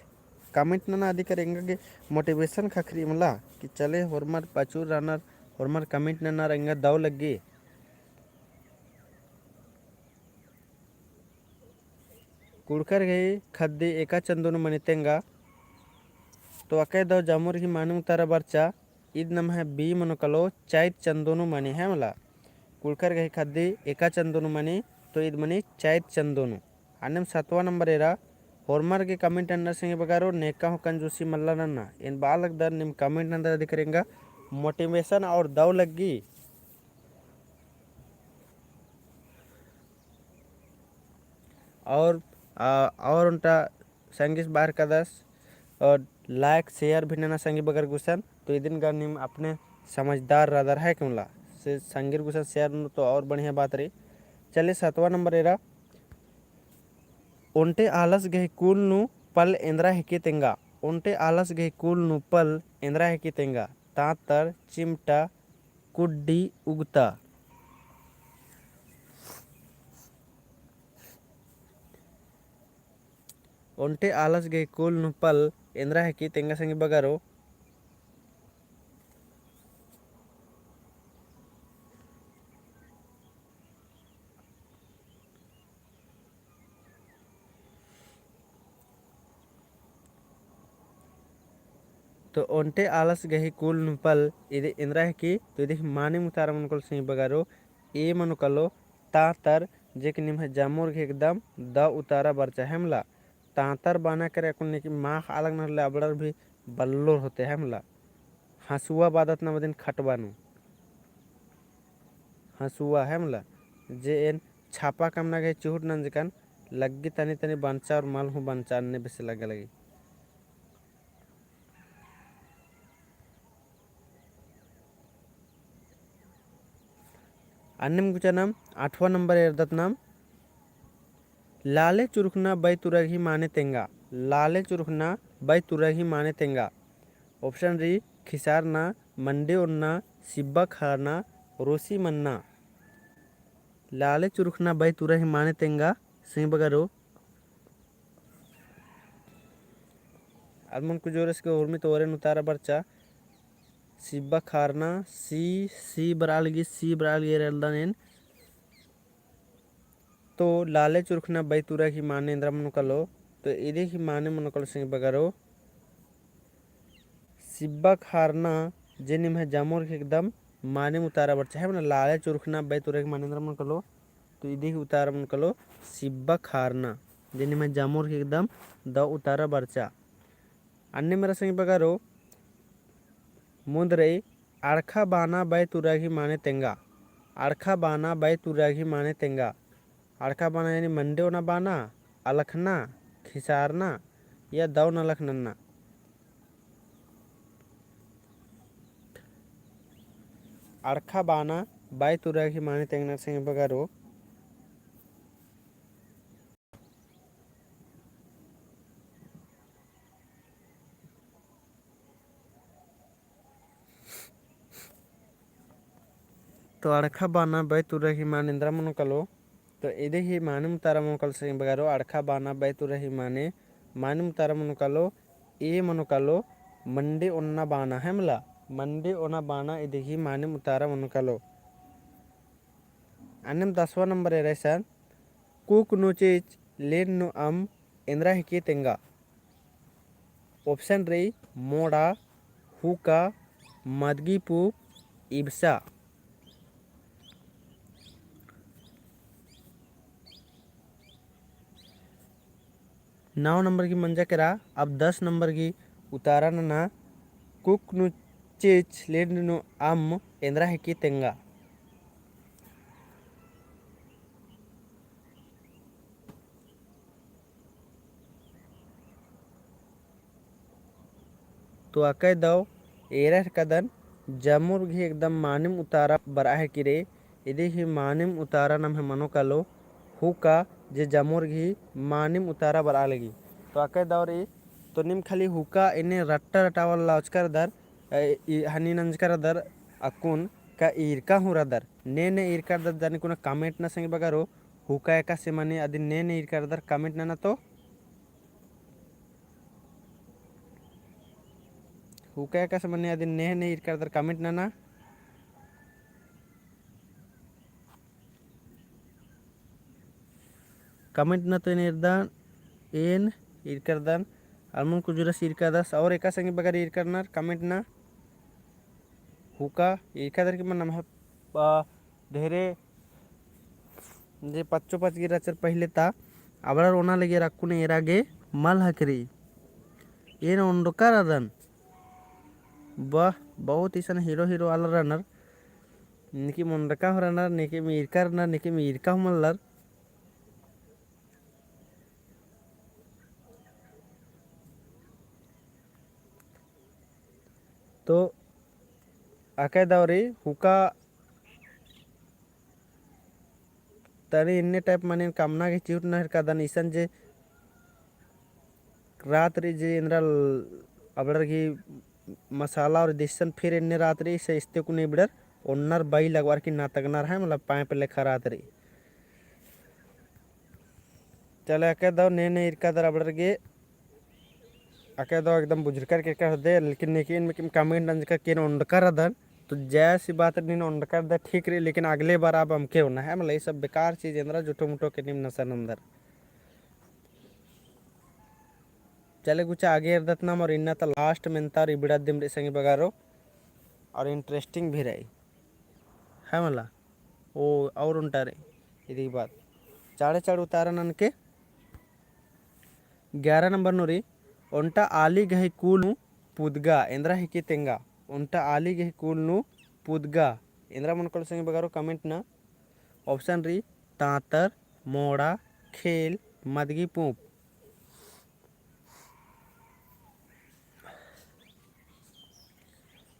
कमेंट नना आदि करेंगे के मोटिवेशन खखरी मला कि चले होरमर पचूर रनर होरमर कमेंट नना रहेंगे दाव लगी। कुड़कर गई खद्दी एका चंदोनु मनी तेंगा तो अकय दो जामुर की मानु तारा बर्चा ईद नम है बी मनोकलो चैत चंदोनु मनी है मला कुड़कर गई खद्दी एका चंदोनु मनी तो ईद मनी चैत चंदोनु। अन्यम सातवा नंबर एरा होरमर के कमेंट अंदर संगे बगारो नेका हो कंजूसी मल्ला नन्ना इन बालक दर निम कमेंट अंदर अधिक करेंगा मोटिवेशन और दाव लगी और उनका संगीत बाहर का 10 और लाइक शेयर भी नना संगी बगर गुसन तो ये दिन निम अपने समझदार रादर है क्यों ला से संगीत गुसन शेयर तो और बढ़िया बात रही। चले सातवां नंबर एरा ओंटे आलस गहे कुल नु पल इंद्रा हेकी तेंगा ओंटे आलस गहे कुल नु पल इंद्रा हेकी तेंगा तातर चिमटा कुड्डी उगता। ओंटे आलस गए कुल नु पल इंद्रा है कि तेंगा संगी बगारो तो ओंटे आलस गही कुल नु पल इदे इंद्रा है कि तो इदे माने मुतारा मन को संगी बगारो ए मनुकलो ता तर जे के निम है जामुर के एकदम द उतारा बरचा हेमला तांतर बाना करे कुन की माख अलग न अबड़र भी बल्लोर होते हेमला हंसुआ बादत न मदिन खटबानु हंसुआ हेमला जे एन छापा कम ना गए चूहट नंजकन लग्गी तनी तनी बंचा और मल हूँ बंचा ने बेसे लगे लगी अन्नम कुचा नाम 8वां नंबर एरदत नाम लाले चुरखना बै तुरही माने तेंगा लाले चुरखना बै तुरही माने तेंगा ऑप्शन री खिसारना मंडे उन्ना सिब्बा खाना रोसी मन्ना लाले चुरखना बै तुरही माने तेंगा सिंह बगारो अलमन कुजोरस के उर्मी तो ओरेन उतारा बरचा सिब्बा खारना सी बरालगी सी बरालगी रेलदानेन तो लाले चुरखना बै तुरा की माने इंद्रा मनुकलो तो इदे की माने मनुकलो सिंह बगारो सिब्बा खारना जेनिम है जामोर के एकदम माने उतारा बरचा है लाले चुरखना बै तुरा की माने इंद्रा मनुकलो तो इदे की उतारा मनुकलो सिब्बा खारना जेनिम है जामोर के एकदम द उतारा बरचा अन्य मेरा सिंह बगारो मुंदरे आड़खा बाना बै तुरा की माने तेंगा आड़खा बाना बै तुरा की माने तेंगा आड़खा बाना यानी मंडे होना बाना अलखना खिसारना या दौ न लखनन्ना आड़खा बाना बाय तुरा की माने तेंगना सिंह बगारो तो आड़खा बाना बाय तुरा की माने इंद्रा मनुकलो तो इदे ही माने मुतारा मनुकल सिंह बगारो आड़खा बाना बाय तुरा ही माने माने मुतारा मनुकलो ए मनुकलो मंडे उन्ना बाना हेमला मंडे ओना बाना इदे ही माने मुतारा मनुकलो अन्नम 10वां नंबर है रेसन कुक नोचेच लेन नो अम इंद्रा हिकी तेंगा ऑप्शन रे मोड़ा हुका मदगीपू इब्सा 9 नंबर की मंजा करा अब 10 नंबर की उतारा ना कुक नु चेच लेन नु अम इंद्रा हिकी तेंगा तो अकय दव एरह कदन जमुर घी एकदम मानिम उतारा बरा है कि रे इदे ही मानिम उतारा नम है मनो कालो हुका जे जमुर घी मानिम उतारा बरा लगी तो अकय दव रे तो निम खाली हुका इन्हें रट्टा रटावल लाचकर दर हनी नंजकर दर अकुन का इरका हुरा दर ने इरका दर जाने कुना कमेंट ना संग बगारो हुका एका से माने अदि ने इरका दर कमेंट ना तो हुका एका से माने अदि ने इरका दर कमेंट ना कमेंट ना तो निर्दान एन इरकरदान अलमन कुजुरस इरकादास और एका संगे बगर इरकरनार कमेंट ना हुका इरकादर की मन नम ढेरे जे पच्चो पच गिरा चर पहले ता अबड़ा रोना लगे रखुने एरागे मल हकरी एन उंडकार अदन वाह बहुत ईसन हीरो हीरो आल रनर निकी मुंडका हो रनर निकी मी इरका रनर निकी मी इरका मल्लर तो आके दवरी हुका तरी इन्ने टाइप माने कामना के चिउट नहर का दन ईसन जे रात्रि जे इंद्रा अबड़र की मसाला और दिशन फिर इन्ने रात्रि से इस्ते को नहीं बिडर ओन्नर बाई लगवार की नातगनार है मतलब पाए पे लेखा रात्रि चले अके दो ने इरका दर अबड़र के अके दो एकदम बुजुर्ग के कर दे लेकिन नेकिन में किम कमेंट अंज का केन उंडकर दर तो जैसी बात नहीं उंडकर दर ठीक रही लेकिन अगले बार अब हम के होना है मतलब ये सब बेकार चीज इंद्रा जुटो मुटो के निम नसन अंदर चले कुछ आगे अर्दतनाम और इन्ना तो लास्ट में तार इबिड़ा दिम रे संगे बगारो और इंटरेस्टिंग भी रही है मला ओ और उनटा रे इदी बात चाड़े चाड़ उतारा नन के 11 नंबर नोरी ओंटा आली गही कूलू पुदगा एंद्रा हिकी तेंगा ओंटा आली गही कूलू पुदगा एंद्रा मन कल संगे बगारो कमेंट ना ऑप्शन री तांतर मोड़ा खेल मदगी पूप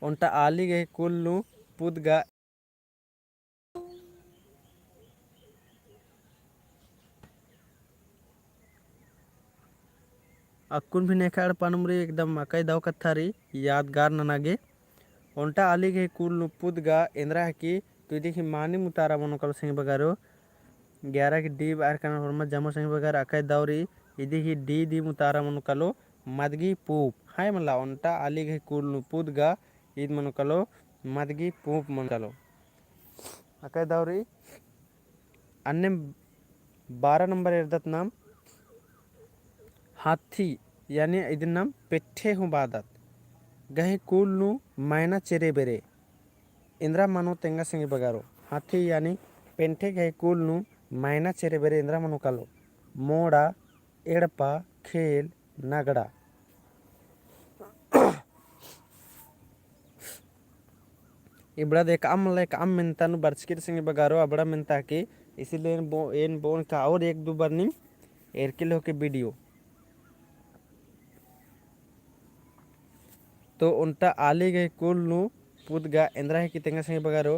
ओंटा आली गही कूलू पुदगा अक्कुन भी नेखाड़ पनुमरी एकदम मकई दाव कत्थारी यादगार ननागे ओंटा आली गे कुल नुपुदगा एंद्रा की तु देखी मानी मुतारा मनो कल संग बगारो 11 की डी बार कना फरमा जमो संग बगार अकई दावरी इदी ही डी मुतारा मनो कलो मदगी पूप हाय मला ओंटा आली गे कुल नुपुदगा ईद मनो कलो मदगी पूप मन कलो अकई दावरी अन्य 12 नंबर एर्दत नाम हाथी यानी इधर नाम पेट्ठे हूँ बादत गहे कुल नु मैना चेरे बेरे इंद्रा मनो तेंगा संगे बगारो हाथी यानी पेंठे गहे कुल नु मैना चेरे बेरे इंद्रा मनो कलो मोड़ा एड़पा खेल नगड़ा इबड़ा देख आम मिनता नु बर्चकिर संगे बगारो अबड़ा मिनता की इसीलिए इन बोन का और एक दो बार निम एरकिल हो के वीडियो तो उनटा आली गए कुल नु पुदगा एंद्रा है कि तेंगा संगे बगारो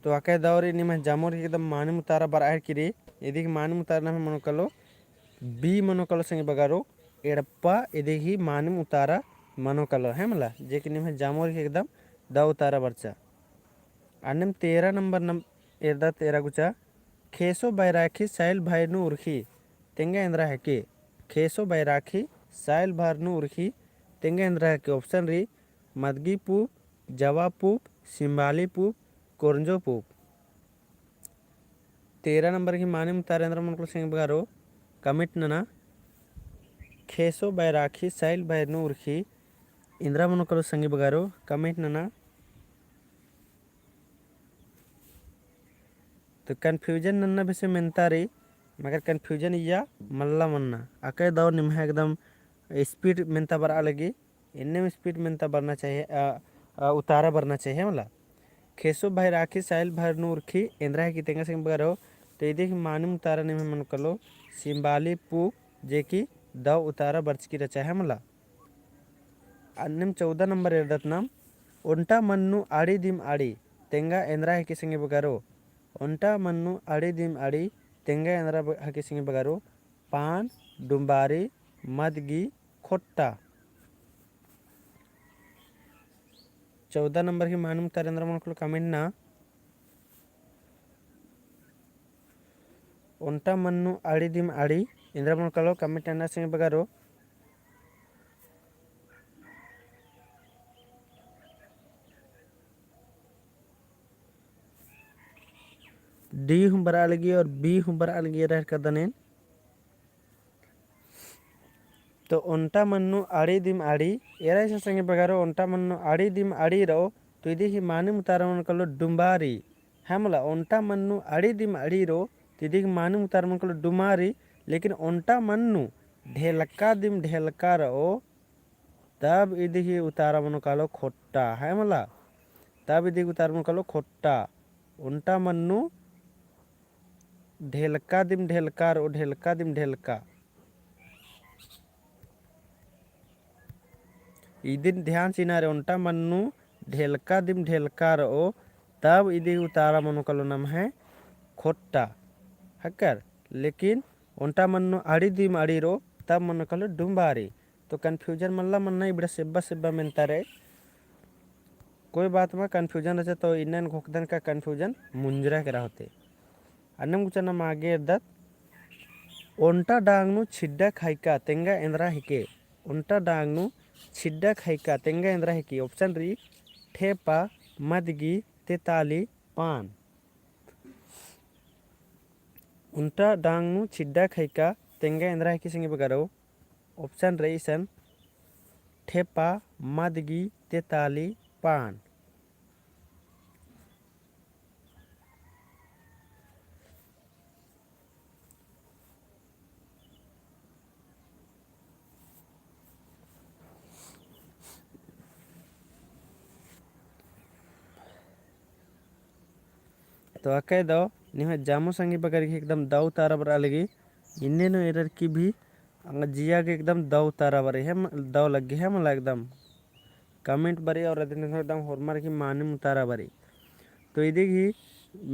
तो आके दावरी निम जामोर एकदम मानी मुतारा बराहर किरी यदि मानी मुतारा ना मनो कलो बी मनो कलो संगे बगारो एड़प्पा यदि ही मानी मुतारा मनो कलो है मला जे कि निम जामोर एकदम दा उतारा बरचा अन्नम 13 नंबर एरदा 13 गुचा खेसो बैराखी साइल भाई नु उर्खी तेंगा एंद्रा है के खेसो बैराखी साइल भार नु उर्खी तेंगे इंद्रा के ऑप्शन री मदगी पूप जवा पूप सिम्बाली पूप कोरंजो पूप 13 नंबर की मानी मुतारेंद्र मन को सिंह बगारो कमिट नना खेसो बैराखी साइल बैरनु उर्खी इंद्रा मन को संगी बगारो कमिट नना तो कन्फ्यूजन नन्ना भी से मिनता री मगर कन्फ्यूजन या मल्ला मन्ना अकई दौर निम्हा एकदम स्पीड मिनता बरा लगी इन्ने में स्पीड मिनता बरना चाहिए उतारा बरना चाहिए मला खेसो भाई राखी साइल भाई नूरखी इंद्रा की तेंगा सिंह बगारो तो ये देख मानम उतारा नहीं मन कलो सिम्बाली पू जे की दव उतारा बर्च की रचा है मला अन्नम 14 नंबर एरदत नाम ओंटा मन्नु आड़ी दिम आड़ी तेंगा इंद्रा की सिंह बगारो ओंटा मन्नु आड़ी दिम आड़ी तेंगा इंद्रा की सिंह बगारो पान डुम्बारी मदगी खोट्टा 14 नंबर की मानम तरेंद्र मन को कमेंट ना ओंटा मन्नु आड़ी दिम आड़ी इंद्र मन कलो कमेंट अन्ना सिंह बगारो डी हूँ बरा लगी और बी हूँ बरा लगी रह कर दनेन तो ओंटा मन्नु आड़ी दिम आड़ी एरा ऐसा संगे बगारो ओंटा मन्नु आड़ी दिम आड़ी रहो तो इदी ही माने मुतारा मन कलो डुम्बारी हमला ओंटा मन्नु आड़ी दिम आड़ी रो तो इदी ही माने मुतारा मन कलो डुमारी लेकिन ओंटा मन्नु ढेलका दिम ढेलका रहो तब इदी ही उतारा मन कलो खोट्टा है मला तब इदी उतारा मन कलो खोट्टा ओंटा मन्नु ढेलका दिम ढेलका रो ढेलका दिम ढेलका इदिन ध्यान चिनारे ओंटा मन्नु ढेलका दिम ढेलका रो तब इदी उतारा मनो कलो नाम है खोट्टा हक्कर लेकिन ओंटा मन्नु आड़ी दिम आड़ी रो तब मनो कलो डुम्बारी तो कन्फ्यूजन मल्ला मन्ना इबड़ा सेब्बा मिलता रहे कोई बात में कन्फ्यूजन रहे तो इन्नन घोकदन का कन्फ्यूजन मुंजरा के रहते अन्नम कुछ नाम आगे दत ओंटा डांगनु छिड्डा खाइका तेंगा इंद्रा हिके ओंटा डांगनु छिड्डा खाइका तेंगा इंद्रा हिकी ऑप्शन री ठेपा मदगी तेताली पान उंटा डांगनु छिड्डा खाइका तेंगा इंद्रा हिकी संगे बगारो ऑप्शन रे सन ठेपा मदगी तेताली पान तो अकै दो निम जामो संगी बगर की एकदम दाऊ तारा बर अलगी इन्ने नो एरर की भी जिया के एकदम दाऊ तारा बर है दाऊ लग है मला एकदम कमेंट बरी और अदन एकदम होरमार की मानम तारा बरी तो इदिगी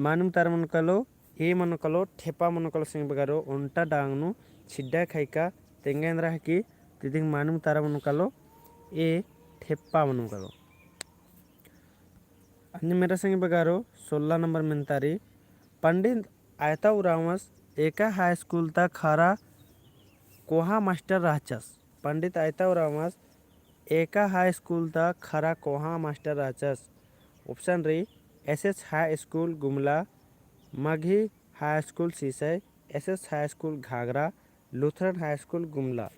मानम तारा मन कलो ए मन कलो ठेपा मन कलो संगी बगारो उंटा डांगनु छिड्डा खाइका तेंगेंद्रा की तिदिग मानम तारा मन कलो ए ठेपा मन कलो अन्य मेरा संगी बगारो 16 नंबर मिनतारी पंडित आयताऊ रामस एका हाई स्कूल तक खरा कोहा मास्टर राचस पंडित आयताऊ रामस एका हाई स्कूल तक खरा कोहा मास्टर राचस ऑप्शन री एसएस हाई स्कूल गुमला मघी high school Sisai SS high school Ghaghra Lutheran high school Gumla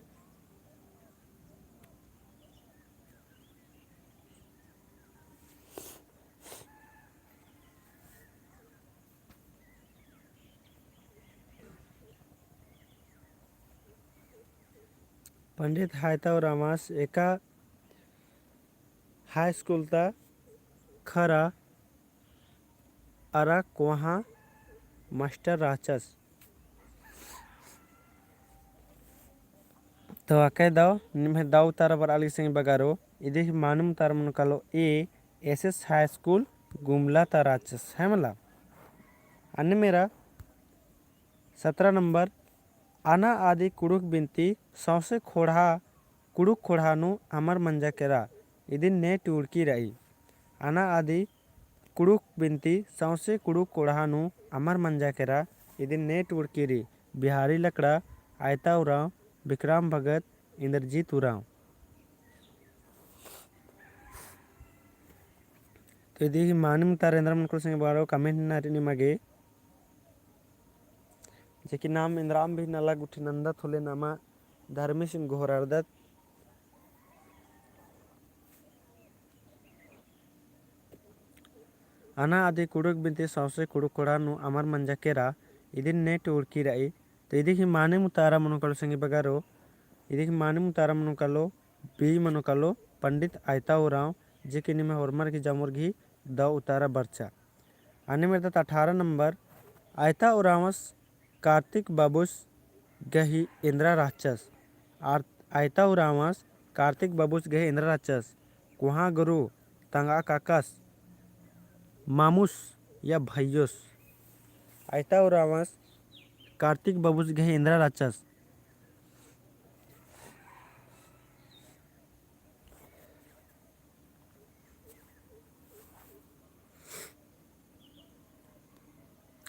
पंडित हायताऊ रामास एका हाई स्कूल तक खरा अरा कोहा मास्टर राचस तो अकै दाव निम्हे दाव तारा बर अलग संग बगारो इधे मानम तार मन कालो ए एसएस हाई स्कूल गुमला ताराचस है मला अन्य मेरा 17 नंबर आना आदि कुड़ुक बिनती सौसे खोड़ा कुड़ुक खोड़ानु अमर मंजा केरा इदिन ने टूड़की रही आना आदि कुड़ुक बिनती सौसे कुड़ुक कोढ़ानु अमर मंजा केरा इदिन ने टूड़की री बिहारी लकड़ा आयता उराव विक्रम भगत इंद्रजीत उराव तो यदि मानम तारेंद्र मन को संग बारो कमेंट नारी निमगे जेकी नाम इंद्राम भी नला गुठी नंदत होले नामा धर्मी सिंह घोरारदत आना आदि कुड़ुक बिनती सौसे कुड़ुक कोड़ानु अमर मंजा केरा इदिन ने टूड़की रही तो इदी माने मुतारा मनुकलो संगी बगारो इदी माने मुतारा मनुकलो बी मनुकलो पंडित आयता उराव जे कि निमे होरमर की जमुर घी द उतारा बर्चा आने मेरे 18 नंबर आयता उरावस कार्तिक बाबूस गही इंद्रा राक्षस आयता उरावस कार्तिक बाबूस गही इंद्रा राक्षस कुहा गुरु तंगा काकस मामूस या भैयोस आयता उरावस कार्तिक बाबूस गही इंद्रा राक्षस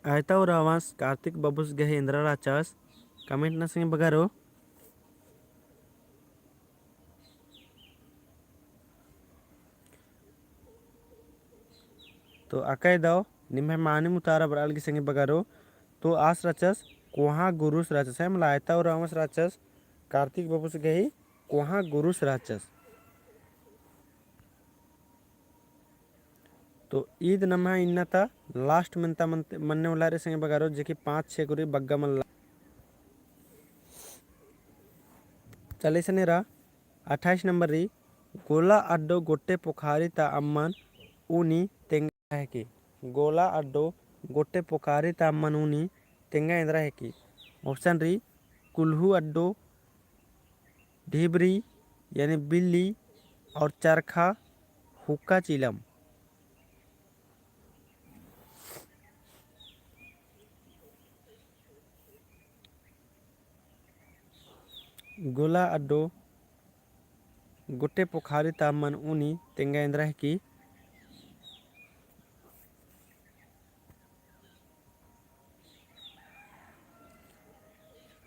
आयता उरावस कार्तिक बाबूस गही इंद्रा राक्षस कमेंट ना संगे बगारो तो अकै दाव निम्हे माने मुतारा बराल की संगे बगारो तो आस राचस कोहा गुरुस राचस है मला आयता उरावस राचस कार्तिक बाबूस गही कोहा गुरुस राचस तो ईद नमा इन्ना था लास्ट मनता मनने वाला रे संगे बगारो जेकी 5-6 गुरी बग्गा मन चले सनेरा 28 नंबर री गोला अड्डो गोटे पोखारी ता अम्मन ऊनी तेंगा है की गोला अड्डो गोटे पोखारी ता अम्मन ऊनी तेंगा इंद्रा है की ऑप्शन री कुल्हू अड्डो ढिबरी यानी बिल्ली और चरखा हुक्का चिलम गोला अड्डो गोटे पोखारी तामन ऊनी तेंगा इंद्रा है की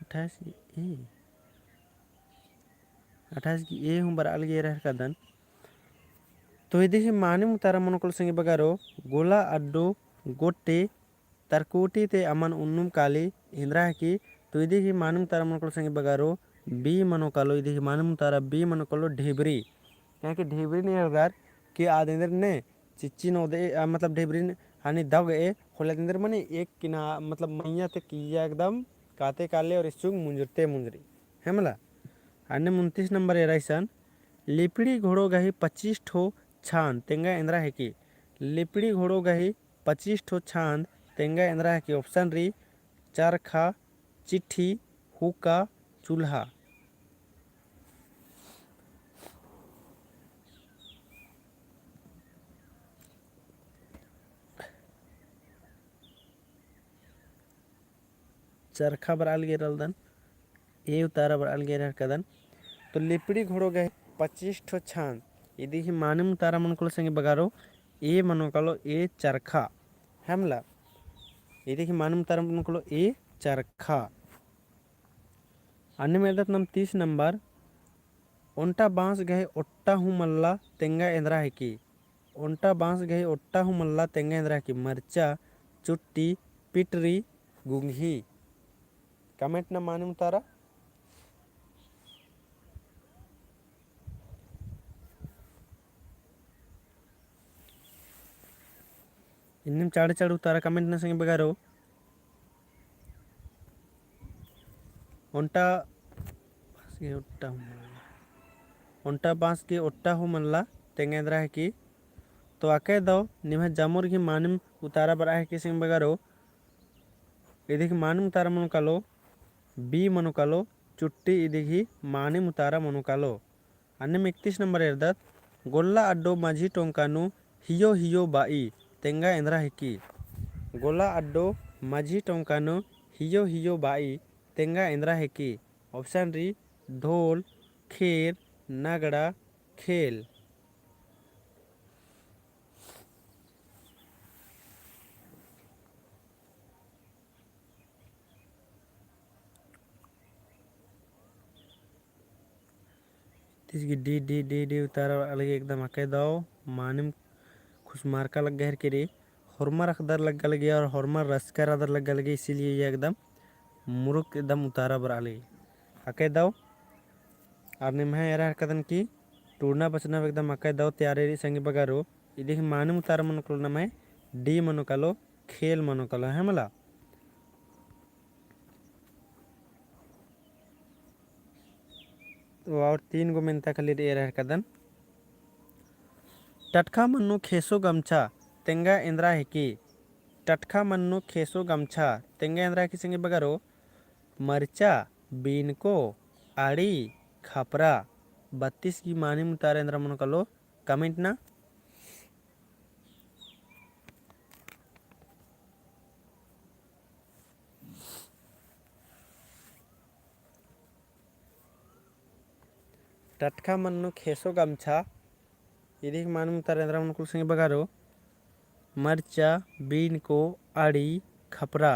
28 की ए हूँ बराल गे रह कदन तो ये माने मुतारा मनोकल संगे बगारो गोला अड्डो गोटे तरकोटी ते अमन उन्नुम काली इंद्रा है की तो ये माने मुतारा मनोकल संगे बगारो बी मनोकालो ये माने मुतारा बी मनोकालो ढेबरी क्या कि ढेबरी ने अगर कि आदेंद्र ने चिच्ची नो दे मतलब ढेबरी हानि दग ए होले देंद्र मने एक किना मतलब मैया ते किया एकदम काते काले और इसुग मुंजरते मुंजरी है मला अन्य 29 नंबर एराइसन लिपड़ी घोड़ो गही 25 ठो छान तेंगा इंद्रा है की लिपड़ी घोड़ो गही 25 ठो छान तेंगा एंद्रा है कि ऑप्शन री चरखा, चिट्ठी, हुक्का, चूल्हा। चरखा बर अलगे रलदन, ए उतारा बर अलगे कदन। तो लिपड़ी घोड़ो गए 25 ठो छान, यदि ही मानम तारा मन को संगे बगारो ए मनो कलो ए चरखा हमला, यदि ही मानम तारा मन को ए चरखा। अन्य में नम 30 नंबर ओंटा बांस गए ओट्टा हूँ मल्ला तेंगा एंद्रा है की। ओंटा बांस गए ओट्टा हूँ मल्ला तेंगा एंद्रा है की। मरचा, चुट्टी, पिटरी, गुंघी। कमेंट न मानम तारा। इन्नम चाड़ चाड़ उतारा कमेंट न संगे बगारो। ओंटा ओंटा बांस के ओट्टा हूँ मल्ला तेंगा एंद्रा है की। तो आके दो निम्ह जामुर की मानम उतारा बर आहे किसिंग बगारो। इदिक मानम उतारा मनुकालो बी मनुकालो चुट्टी इदिकी मानम उतारा मनुकालो। अन्य 31 नंबर एर्दत गोल्ला अड्डो माझी टोंकानु हियो हियो बाई तेंगा एंद्रा हिकी। गोला अड्डो माझी टोंकानु हियो हियो बाई तेंगा एंद्रा हिकी। ऑप्शन री ढोल, खेर, नगड़ा, खेल। तिसकी डी डी डी डी उतारा अलग एकदम आके दाओ मानिम खुश मार्का लग गया के रे हॉर्मर अखदर लग गया और हॉर्मर रस्कर अदर लग गया, इसीलिए ये एकदम मुरुक एकदम उतारा बर आले आके दाओ। और निम्हा यार कदन की टूरना बचना एकदम आके दाओ तैयारी संगे बगारो। इधे मानिम उतारा मनो कलो ना मैं डी मनो कलो खेल मनो कलो है मला। तो और 3 गो मिनता खाली ये कदन टटका मन्नु खेसो गमछा तेंगा इंद्रा है की। टटका मन्नु खेसो गमछा तेंगा इंद्रा की संगे बगारो। मरचा, बीनको, आड़ी, खपरा। 32 की मानी मुतारा इंद्रा मन कलो कमेंट ना। टटका मन्नु खेसो गमछा यदि मानम उतारा इंद्रा मन को संगे बगारो। मरचा, बीनको, आड़ी, खपरा।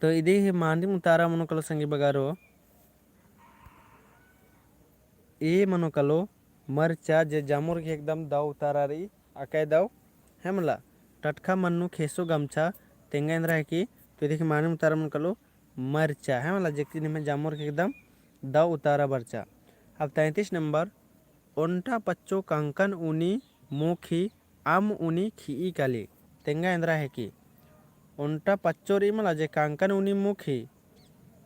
तो इधे मानम उतारा मन को संगे बगारो ए मनो कलो मरचा जे जामुर के एकदम दाव उतारा रही आके दाव हेमला। टटका मन्नु खेसो गमछा तेंगा इंद्रा है की। तो देखिए मानम उतारा मन कलो मरचा है मला जेकी में जामुर के एकदम दाव उतारा बरचा। अब 33 नंबर ओंटा पच्चो कंकन ऊनी मुखी आम ऊनी खी काली तेंगा इंद्रा है की। ओंटा पच्चो री मला जे कंकन ऊनी मुखी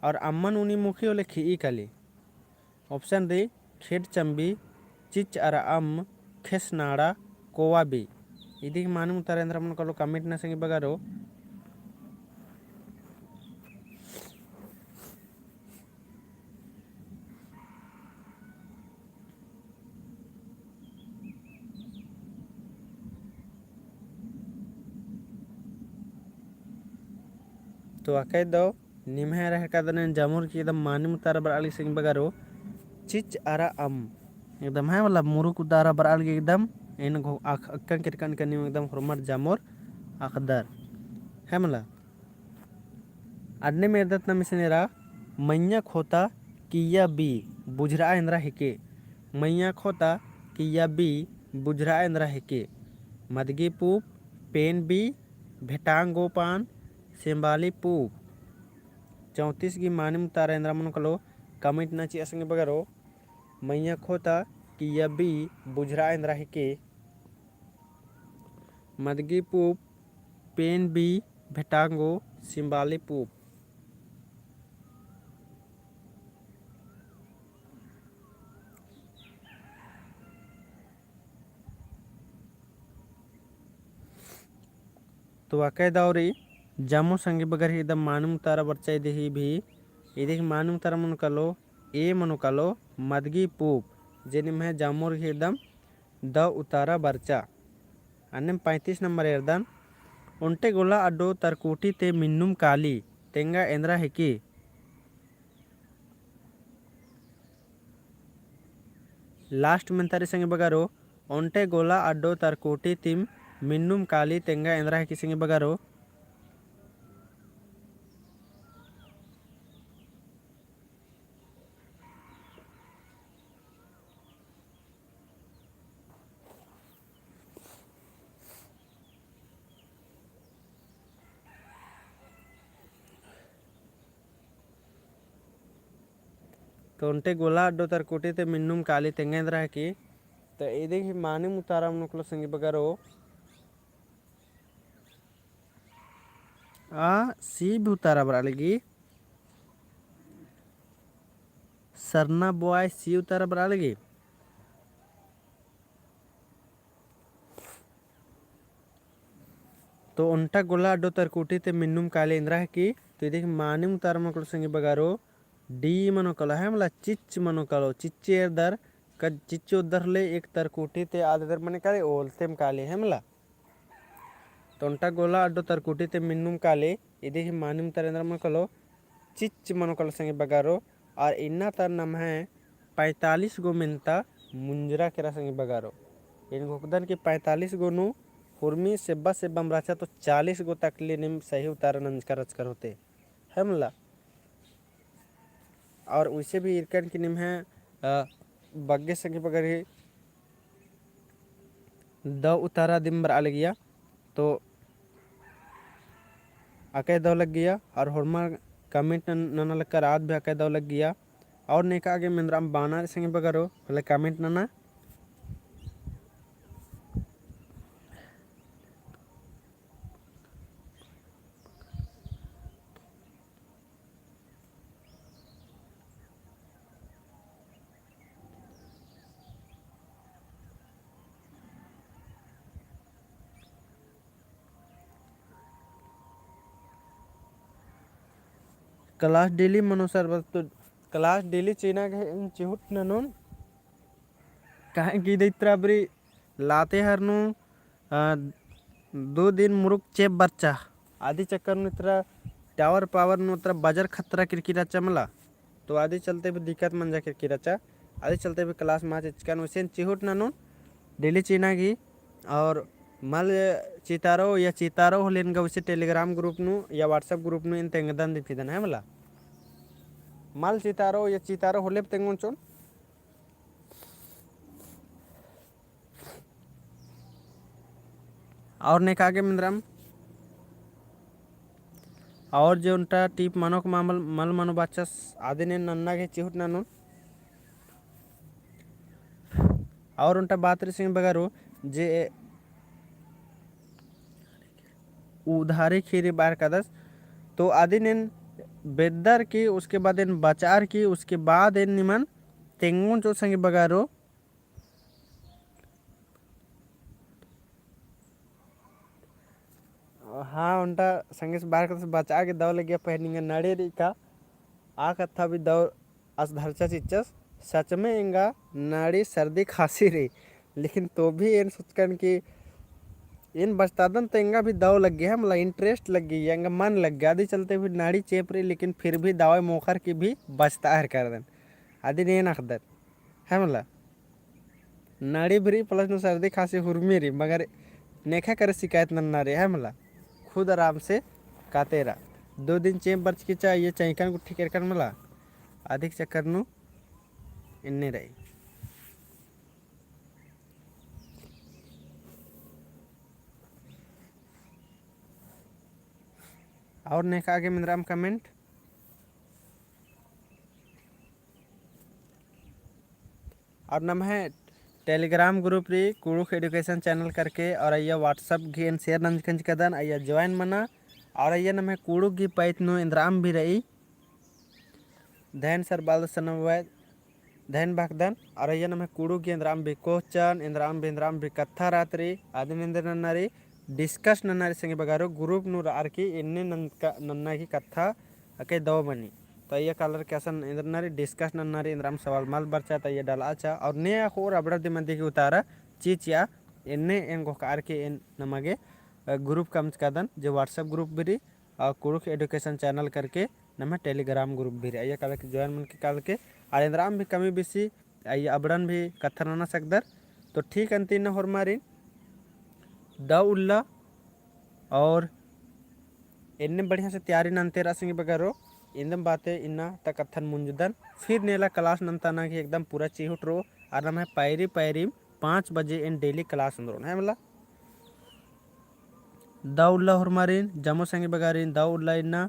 और अम्मन ऊनी मुखी ओले खी काली। ऑप्शन दी खेड चंबी, चिच अरा अम, खेसनाड़ा, कोवाबी। इदी मानम उतारेंद्र मन कलो कमेंट ना संगे बगारो। तो आके दो निम्हे रह कदन जामुर की एकदम मानम उतारा बर आली संगे बगारो। चिच अरा अम एकदम है मतलब मुरुक उतारा बर आली एकदम इन घो अक्कन किरकन कनी एकदम हरमर जामुर अखदर है मला। अडने में दत ना मिसनेरा मैया खोता किया बी बुझरा इंद्रा हिके। मैया खोता किया बी बुझरा इंद्रा हिके। मदगी पूप, पेन बी, भेटांग गोपान, सेम्बाली पूप। 34 की मानिम तारा इंद्रा मन कलो कमेंट ना ची असंगे बगारो। मैया खोता किया बी बुझरा इंद्रा हिके। मदगी पूप, पेन बी, भेटांगो, सिम्बाली पूप। तो वाकई दावरी जामो संगे बगर ही एकदम मानुम तारा बच्चा ही भी इधे मानुम तारा मन कलो ए मनो कलो मदगी पूप जेने में जामोर ही एकदम द उतारा बर्चा अन्य 35 नंबर एर्दन उन्टे गोला अड्डो तरकोटी ते मिन्नुम काली तेंगा एंद्रा है कि लास्ट में तारी संगे बगारो ओंटे गोला अड्डो तरकोटी तिम मिन्नुम काली तेंगा एंद्रा है कि संगे बगारो तो उन्टे गोला अड्डो तरकोटी ते मिन्नुम काली तेंगा एंद्रा है कि तो इधे ही माने मुतारा मुकलो संगे बगारो आ सी भी उतारा बरा लगी सरना बॉय सी उतारा बरा लगी तो उन्टा गोला अड्डो तरकोटी ते मिन्नुम काली इंद्रा है कि तो इधे माने मुतारा मुकलो संगे बगारो डी मनो कलो है मला चिच मनो कलो चिच्चे दर कद चिच्चो दर ले एक तरकोटी ते आधे दर मने काले ओलतेम काले है मला तोंटा गोला अड्डो तरकोटी ते मिन्नुम काले इधे ही मानिम तरेंद्र मन कलो चिच मनो कलो संगे बगारो और इन्ना तर नाम है 45 गो मिनता मुंजरा केरा संगे बगारो इन घुकदन की 45 गो नु हुर्मी सेब्बा सेब्बा मराचा तो 40 गो तकली निम सही उतारा नंजकर रचकर होते है मला और उसे भी इरकन की निम है बग्गे संगे बगरी द उतारा दिन बर आ गया तो अकई दव लग गया और हरमा कमेंट नना लग रात भी अकई दव लग गया और नेका आगे मिंद्राम बाना संगे बगरो भले कमेंट नना क्लास डेली मनो सर बस तो क्लास डेली चीना के चिहुट ननून कहे की दैत्रा बरी लाते हरनु 2 दिन मुरुक चेप बच्चा आदि चक्कर में इतना टावर पावर नु उतना बजर खतरा किरकिरा चमला तो आदि चलते भी दिक्कत मंजा किरकिरा चा आदि चलते भी क्लास माच चिकन वैसे चिहुट ननून डेली चीना की और मल चितारो या चितारो होलेन गवसे टेलीग्राम ग्रुप नु या व्हाट्सएप ग्रुप नु इन तेंगदन दिखिदन है मला मल चितारो या चितारो होले तेंगुन चोन और ने कागे मिंद्रम और जो उनटा टीप मानो को मामल मल मानो बच्चा आदि ने नन्ना के चिहुट नानो और उनटा बात सिंह बगारो जे उधारी खीरी बार कदस तो आदि ने बेदर की उसके बाद इन बचार की उसके बाद इन निमन तेंगुन जो संगे बगारो हाँ उनटा संगे से बाहर कर बचा के दव लग गया पहनिंग नड़े री का आ कथा भी दव अस धरचा चिच्चस सच में इंगा नाड़ी सर्दी खांसी रही लेकिन तो भी इन सोचकन की इन बचतादन तो इंगा भी दव लग गया है मतलब इंटरेस्ट लग गई इंगा मन लग गया आदि चलते भी नाड़ी चेप रही लेकिन फिर भी दवाई मोखर की भी बचता है कर देन आदि नहीं नखदर है मतलब नाड़ी भी प्लस नु सर्दी खांसी हुरमी रही मगर नेखा करे शिकायत नन्ना रे है मतलब खुद आराम से कातेरा 2 दिन चेप बर्च की चाहिए चैकन गुट्ठी कर मला अधिक चक्कर नु इन्ने रही और नेका आगे मिंद्राम कमेंट और नम है टेलीग्राम ग्रुप री कुड़ुक एडुकेशन चैनल करके और अय्या व्हाट्सअप गेन शेयर नंज कंज कदन अय्या ज्वाइन मना और अय्या नम है कुड़ुक की पैत नो इंद्राम भी रही धैन सर बाल सनवै धैन बागदन और अय्या नम है कुड़ुक की इंद्राम भी कोचन इंद्राम भी कत्था रात्रि आदि निंदन नरी डिस्कस नन्नारी संगे बगारो ग्रुप नूर आरकी इन्ने नन्ना की कथा अके दो बनी तो ये कलर कैसन इंद्रनारी डिस्कस नन्नारी इंद्राम सवाल माल बरचा तो ये डाला अच्छा और ने और अबड़ा दे मंदी की उतारा चीचिया इन्ने इन गोकार के इन नमगे ग्रुप कम कदन जो व्हाट्सएप ग्रुप भी और कुरुख एडुकेशन चैनल करके नमे टेलीग्राम ग्रुप भी ये कल के ज्वाइन मन के कल के और इंद्राम भी कमी बेसी ये अबड़न भी कथर ना सकदर तो ठीक अंतिम न हरमारी दा उल्ला और इन्ने बढ़िया से तैयारी नंतेरा सिंह बगरो इंदम बातें इन्ना तक कथन मुंजदन फिर नेला क्लास नंताना की एकदम पूरा चीहुट रो और मैं पैरी पैरी 5 बजे इन डेली क्लास अंदर है मला दा उल्ला हरमारीन जमो संगे बगारीन दा उल्ला इन्ना